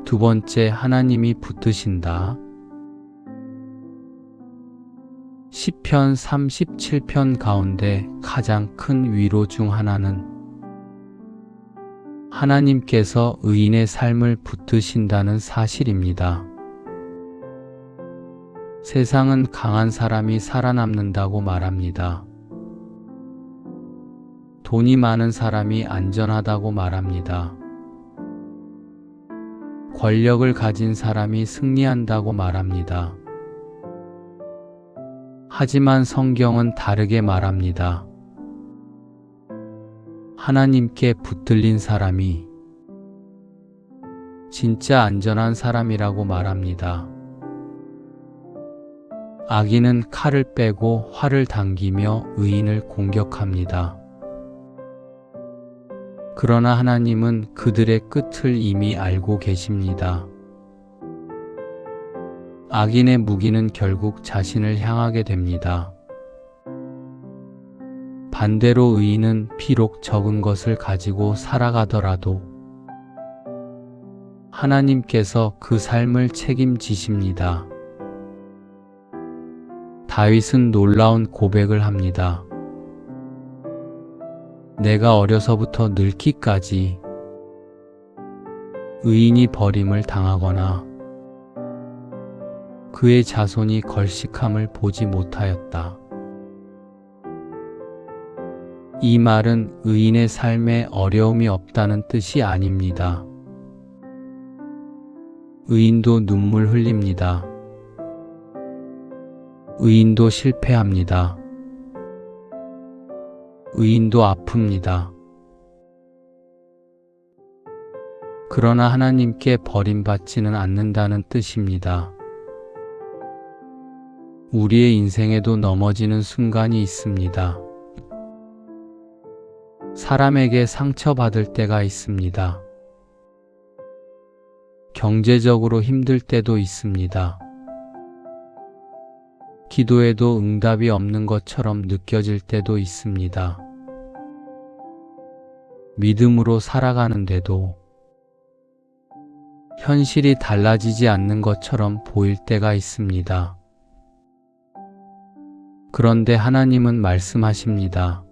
두 번째, 하나님이 붙드신다. 시편 37편 가운데 가장 큰 위로 중 하나는 하나님께서 의인의 삶을 붙드신다는 사실입니다. 세상은 강한 사람이 살아남는다고 말합니다. 돈이 많은 사람이 안전하다고 말합니다. 권력을 가진 사람이 승리한다고 말합니다. 하지만 성경은 다르게 말합니다. 하나님께 붙들린 사람이 진짜 안전한 사람이라고 말합니다. 악인은 칼을 빼고 활을 당기며 의인을 공격합니다. 그러나 하나님은 그들의 끝을 이미 알고 계십니다. 악인의 무기는 결국 자신을 향하게 됩니다. 반대로 의인은 비록 적은 것을 가지고 살아가더라도 하나님께서 그 삶을 책임지십니다. 다윗은 놀라운 고백을 합니다. 내가 어려서부터 늙기까지 의인이 버림을 당하거나 그의 자손이 걸식함을 보지 못하였다. 이 말은 의인의 삶에 어려움이 없다는 뜻이 아닙니다. 의인도 눈물 흘립니다. 의인도 실패합니다. 의인도 아픕니다. 그러나 하나님께 버림받지는 않는다는 뜻입니다. 우리의 인생에도 넘어지는 순간이 있습니다. 사람에게 상처받을 때가 있습니다. 경제적으로 힘들 때도 있습니다. 기도해도 응답이 없는 것처럼 느껴질 때도 있습니다. 믿음으로 살아가는데도 현실이 달라지지 않는 것처럼 보일 때가 있습니다. 그런데 하나님은 말씀하십니다.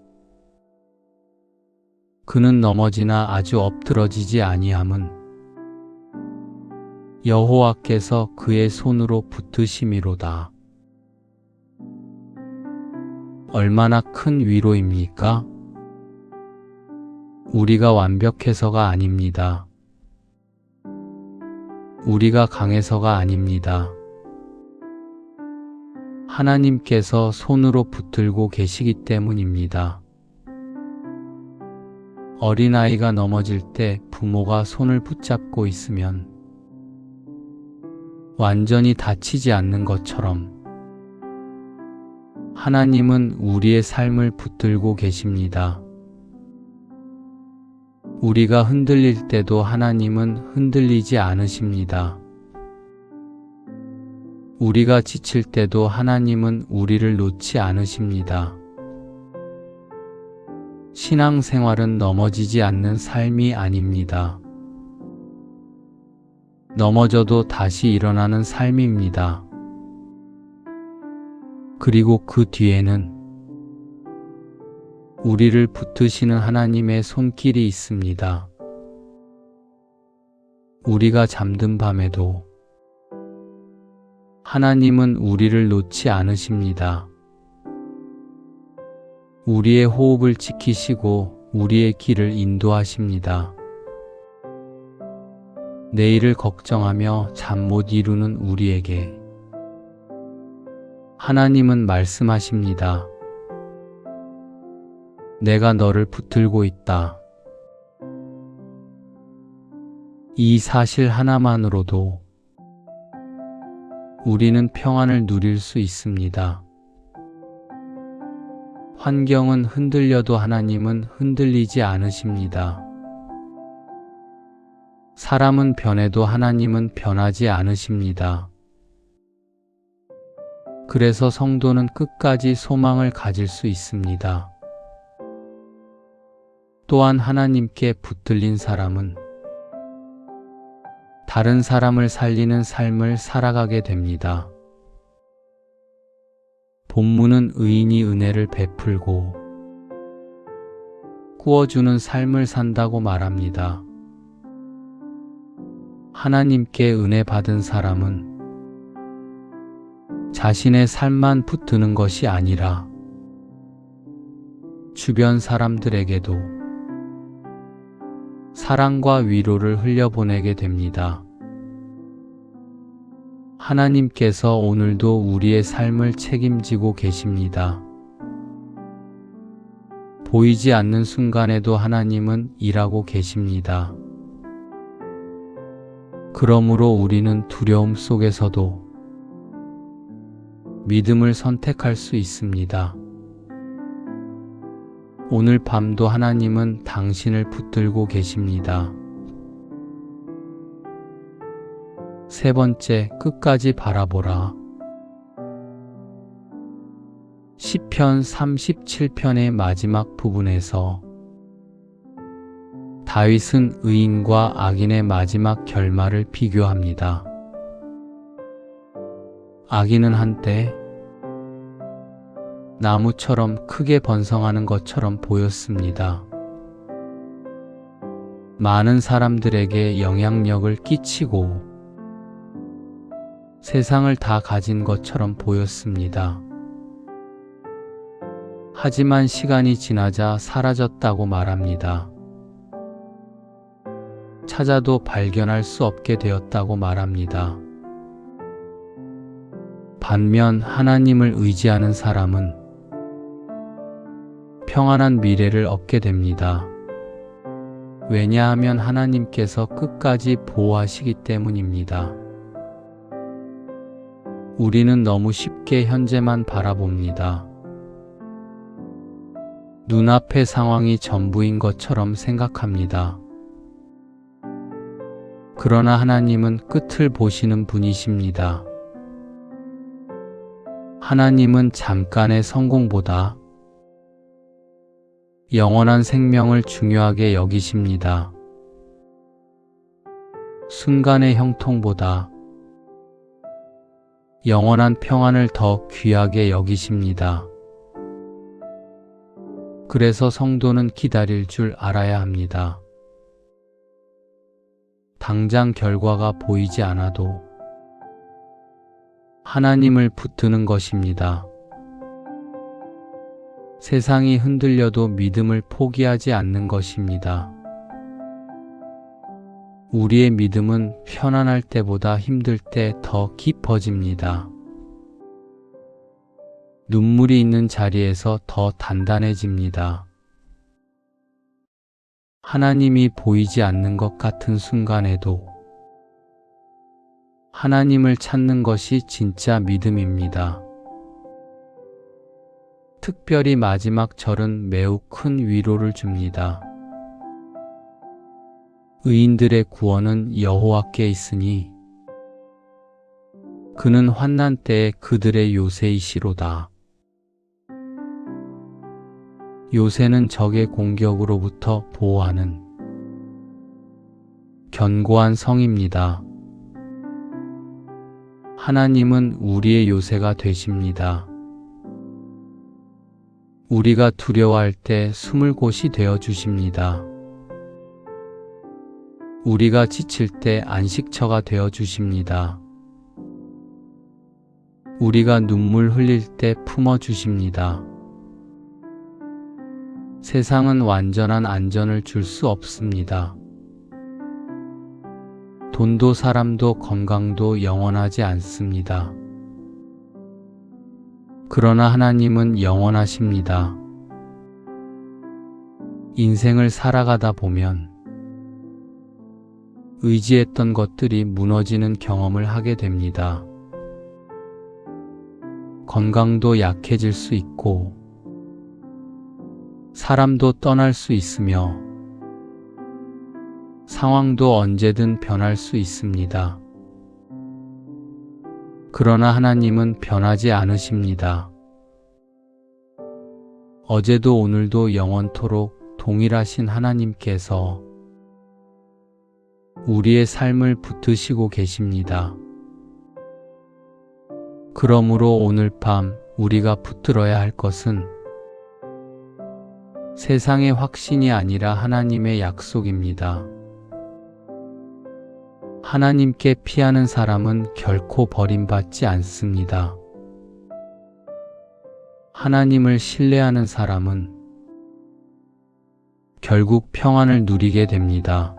그는 넘어지나 아주 엎드러지지 아니함은 여호와께서 그의 손으로 붙드심이로다. 얼마나 큰 위로입니까? 우리가 완벽해서가 아닙니다. 우리가 강해서가 아닙니다. 하나님께서 손으로 붙들고 계시기 때문입니다. 어린아이가 넘어질 때 부모가 손을 붙잡고 있으면 완전히 다치지 않는 것처럼 하나님은 우리의 삶을 붙들고 계십니다. 우리가 흔들릴 때도 하나님은 흔들리지 않으십니다. 우리가 지칠 때도 하나님은 우리를 놓지 않으십니다. 신앙생활은 넘어지지 않는 삶이 아닙니다. 넘어져도 다시 일어나는 삶입니다. 그리고 그 뒤에는 우리를 붙드시는 하나님의 손길이 있습니다. 우리가 잠든 밤에도 하나님은 우리를 놓지 않으십니다. 우리의 호흡을 지키시고 우리의 길을 인도하십니다. 내일을 걱정하며 잠 못 이루는 우리에게 하나님은 말씀하십니다. 내가 너를 붙들고 있다. 이 사실 하나만으로도 우리는 평안을 누릴 수 있습니다. 환경은 흔들려도 하나님은 흔들리지 않으십니다. 사람은 변해도 하나님은 변하지 않으십니다. 그래서 성도는 끝까지 소망을 가질 수 있습니다. 또한 하나님께 붙들린 사람은 다른 사람을 살리는 삶을 살아가게 됩니다. 본문은 의인이 은혜를 베풀고 꾸어주는 삶을 산다고 말합니다. 하나님께 은혜 받은 사람은 자신의 삶만 붙드는 것이 아니라 주변 사람들에게도 사랑과 위로를 흘려보내게 됩니다. 하나님께서 오늘도 우리의 삶을 책임지고 계십니다. 보이지 않는 순간에도 하나님은 일하고 계십니다. 그러므로 우리는 두려움 속에서도 믿음을 선택할 수 있습니다. 오늘 밤도 하나님은 당신을 붙들고 계십니다. 세 번째, 끝까지 바라보라. 시편 37편의 마지막 부분에서 다윗은 의인과 악인의 마지막 결말을 비교합니다. 악인은 한때 나무처럼 크게 번성하는 것처럼 보였습니다. 많은 사람들에게 영향력을 끼치고 세상을 다 가진 것처럼 보였습니다. 하지만 시간이 지나자 사라졌다고 말합니다. 찾아도 발견할 수 없게 되었다고 말합니다. 반면 하나님을 의지하는 사람은 평안한 미래를 얻게 됩니다. 왜냐하면 하나님께서 끝까지 보호하시기 때문입니다. 우리는 너무 쉽게 현재만 바라봅니다. 눈앞의 상황이 전부인 것처럼 생각합니다. 그러나 하나님은 끝을 보시는 분이십니다. 하나님은 잠깐의 성공보다 영원한 생명을 중요하게 여기십니다. 순간의 형통보다 영원한 평안을 더 귀하게 여기십니다. 그래서 성도는 기다릴 줄 알아야 합니다. 당장 결과가 보이지 않아도 하나님을 붙드는 것입니다. 세상이 흔들려도 믿음을 포기하지 않는 것입니다. 우리의 믿음은 편안할 때보다 힘들 때 더 깊어집니다. 눈물이 있는 자리에서 더 단단해집니다. 하나님이 보이지 않는 것 같은 순간에도 하나님을 찾는 것이 진짜 믿음입니다. 특별히 마지막 절은 매우 큰 위로를 줍니다. 의인들의 구원은 여호와께 있으니 그는 환난 때에 그들의 요새이시로다. 요새는 적의 공격으로부터 보호하는 견고한 성입니다. 하나님은 우리의 요새가 되십니다. 우리가 두려워할 때 숨을 곳이 되어 주십니다. 우리가 지칠 때 안식처가 되어 주십니다. 우리가 눈물 흘릴 때 품어 주십니다. 세상은 완전한 안전을 줄 수 없습니다. 돈도 사람도 건강도 영원하지 않습니다. 그러나 하나님은 영원하십니다. 인생을 살아가다 보면 의지했던 것들이 무너지는 경험을 하게 됩니다. 건강도 약해질 수 있고 사람도 떠날 수 있으며 상황도 언제든 변할 수 있습니다. 그러나 하나님은 변하지 않으십니다. 어제도 오늘도 영원토록 동일하신 하나님께서 우리의 삶을 붙드시고 계십니다. 그러므로 오늘 밤 우리가 붙들어야 할 것은 세상의 확신이 아니라 하나님의 약속입니다. 하나님께 피하는 사람은 결코 버림받지 않습니다. 하나님을 신뢰하는 사람은 결국 평안을 누리게 됩니다.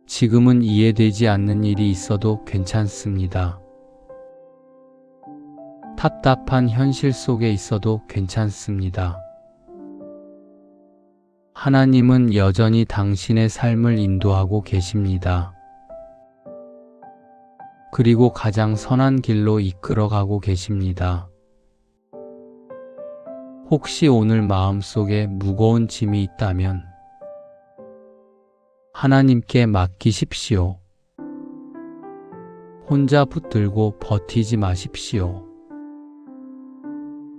지금은 이해되지 않는 일이 있어도 괜찮습니다. 답답한 현실 속에 있어도 괜찮습니다. 하나님은 여전히 당신의 삶을 인도하고 계십니다. 그리고 가장 선한 길로 이끌어가고 계십니다. 혹시 오늘 마음속에 무거운 짐이 있다면 하나님께 맡기십시오. 혼자 붙들고 버티지 마십시오.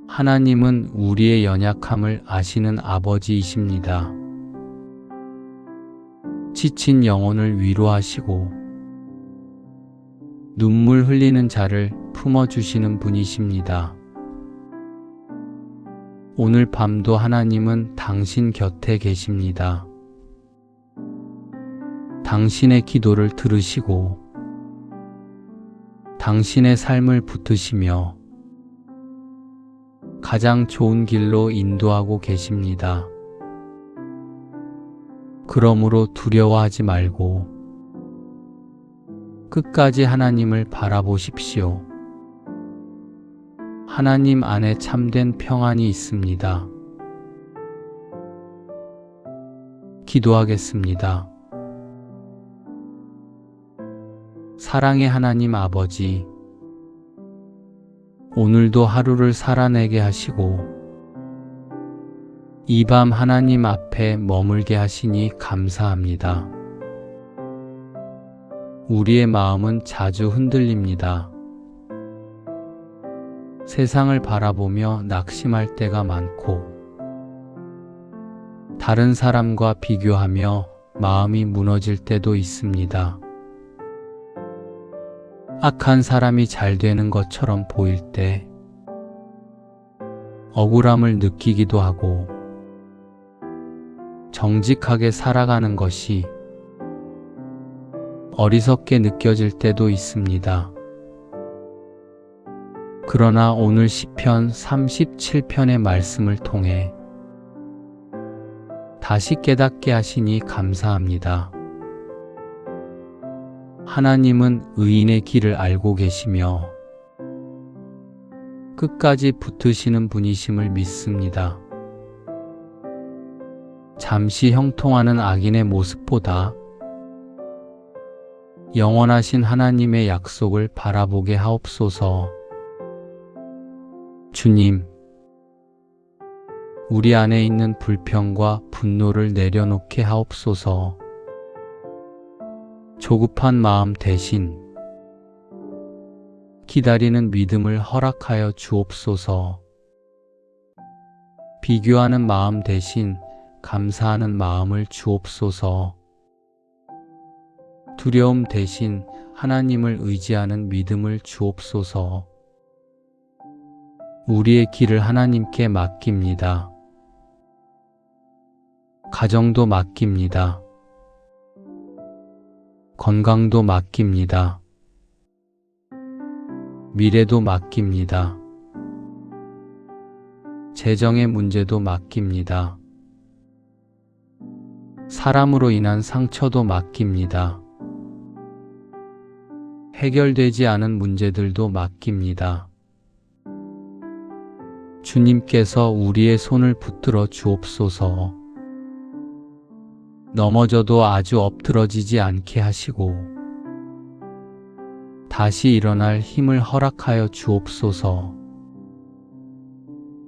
하나님은 우리의 연약함을 아시는 아버지이십니다. 지친 영혼을 위로하시고 눈물 흘리는 자를 품어주시는 분이십니다. 오늘 밤도 하나님은 당신 곁에 계십니다. 당신의 기도를 들으시고 당신의 삶을 붙드시며 가장 좋은 길로 인도하고 계십니다. 그러므로 두려워하지 말고 끝까지 하나님을 바라보십시오. 하나님 안에 참된 평안이 있습니다. 기도하겠습니다. 사랑의 하나님 아버지, 오늘도 하루를 살아내게 하시고 이 밤 하나님 앞에 머물게 하시니 감사합니다. 우리의 마음은 자주 흔들립니다. 세상을 바라보며 낙심할 때가 많고, 다른 사람과 비교하며 마음이 무너질 때도 있습니다. 악한 사람이 잘 되는 것처럼 보일 때 억울함을 느끼기도 하고, 정직하게 살아가는 것이 어리석게 느껴질 때도 있습니다. 그러나 오늘 시편 37편의 말씀을 통해 다시 깨닫게 하시니 감사합니다. 하나님은 의인의 길을 알고 계시며 끝까지 붙으시는 분이심을 믿습니다. 잠시 형통하는 악인의 모습보다 영원하신 하나님의 약속을 바라보게 하옵소서. 주님, 우리 안에 있는 불평과 분노를 내려놓게 하옵소서. 조급한 마음 대신 기다리는 믿음을 허락하여 주옵소서. 비교하는 마음 대신 감사하는 마음을 주옵소서. 두려움 대신 하나님을 의지하는 믿음을 주옵소서. 우리의 길을 하나님께 맡깁니다. 가정도 맡깁니다. 건강도 맡깁니다. 미래도 맡깁니다. 재정의 문제도 맡깁니다. 사람으로 인한 상처도 맡깁니다. 해결되지 않은 문제들도 맡깁니다. 주님께서 우리의 손을 붙들어 주옵소서. 넘어져도 아주 엎드러지지 않게 하시고 다시 일어날 힘을 허락하여 주옵소서.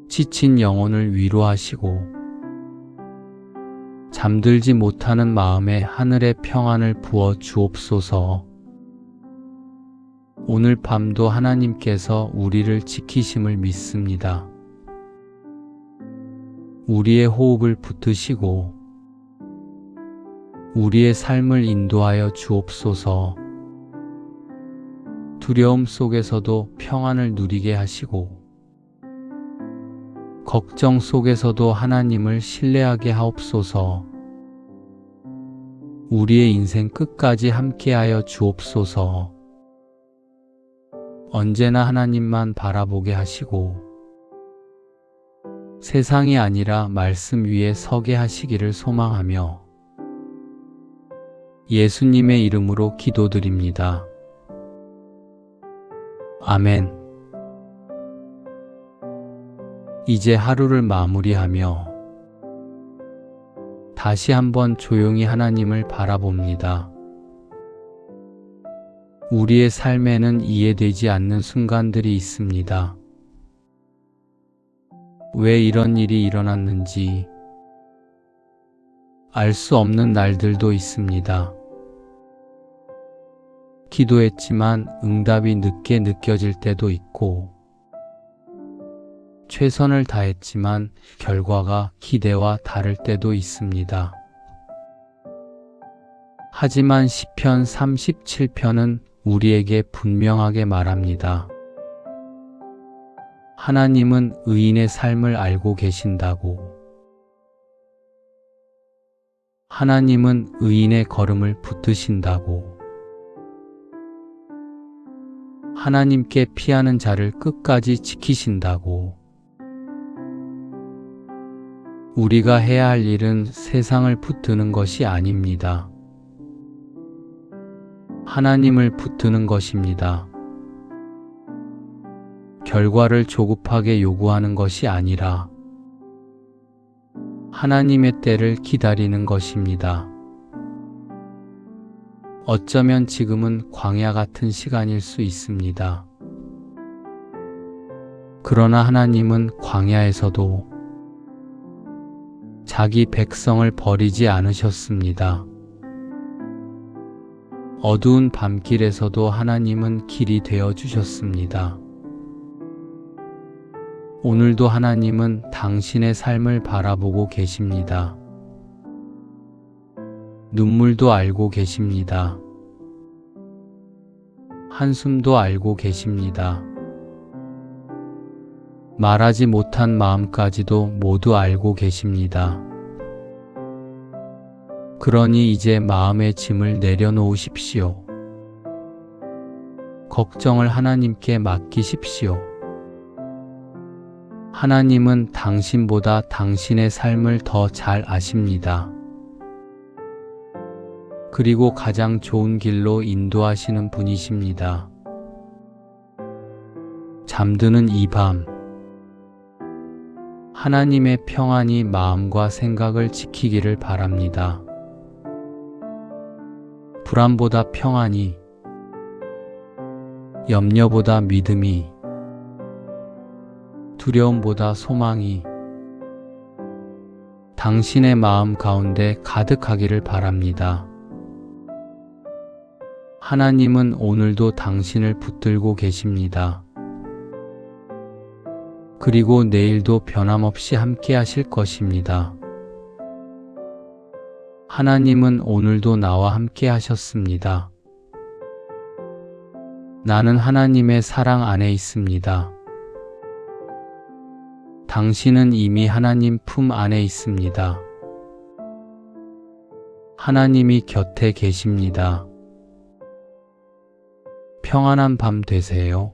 지친 영혼을 위로하시고 잠들지 못하는 마음에 하늘의 평안을 부어 주옵소서. 오늘 밤도 하나님께서 우리를 지키심을 믿습니다. 우리의 호흡을 붙드시고 우리의 삶을 인도하여 주옵소서. 두려움 속에서도 평안을 누리게 하시고 걱정 속에서도 하나님을 신뢰하게 하옵소서. 우리의 인생 끝까지 함께하여 주옵소서. 언제나 하나님만 바라보게 하시고 세상이 아니라 말씀 위에 서게 하시기를 소망하며 예수님의 이름으로 기도드립니다. 아멘. 이제 하루를 마무리하며 다시 한번 조용히 하나님을 바라봅니다. 우리의 삶에는 이해되지 않는 순간들이 있습니다. 왜 이런 일이 일어났는지 알 수 없는 날들도 있습니다. 기도했지만 응답이 늦게 느껴질 때도 있고, 최선을 다했지만 결과가 기대와 다를 때도 있습니다. 하지만 시편 37편은 우리에게 분명하게 말합니다. 하나님은 의인의 삶을 알고 계신다고. 하나님은 의인의 걸음을 붙드신다고. 하나님께 피하는 자를 끝까지 지키신다고. 우리가 해야 할 일은 세상을 붙드는 것이 아닙니다. 하나님을 붙드는 것입니다. 결과를 조급하게 요구하는 것이 아니라 하나님의 때를 기다리는 것입니다. 어쩌면 지금은 광야 같은 시간일 수 있습니다. 그러나 하나님은 광야에서도 자기 백성을 버리지 않으셨습니다. 어두운 밤길에서도 하나님은 길이 되어 주셨습니다. 오늘도 하나님은 당신의 삶을 바라보고 계십니다. 눈물도 알고 계십니다. 한숨도 알고 계십니다. 말하지 못한 마음까지도 모두 알고 계십니다. 그러니 이제 마음의 짐을 내려놓으십시오. 걱정을 하나님께 맡기십시오. 하나님은 당신보다 당신의 삶을 더 잘 아십니다. 그리고 가장 좋은 길로 인도하시는 분이십니다. 잠드는 이 밤, 하나님의 평안이 마음과 생각을 지키기를 바랍니다. 불안보다 평안이, 염려보다 믿음이, 두려움보다 소망이 당신의 마음 가운데 가득하기를 바랍니다. 하나님은 오늘도 당신을 붙들고 계십니다. 그리고 내일도 변함없이 함께 하실 것입니다. 하나님은 오늘도 나와 함께 하셨습니다. 나는 하나님의 사랑 안에 있습니다. 당신은 이미 하나님 품 안에 있습니다. 하나님이 곁에 계십니다. 평안한 밤 되세요.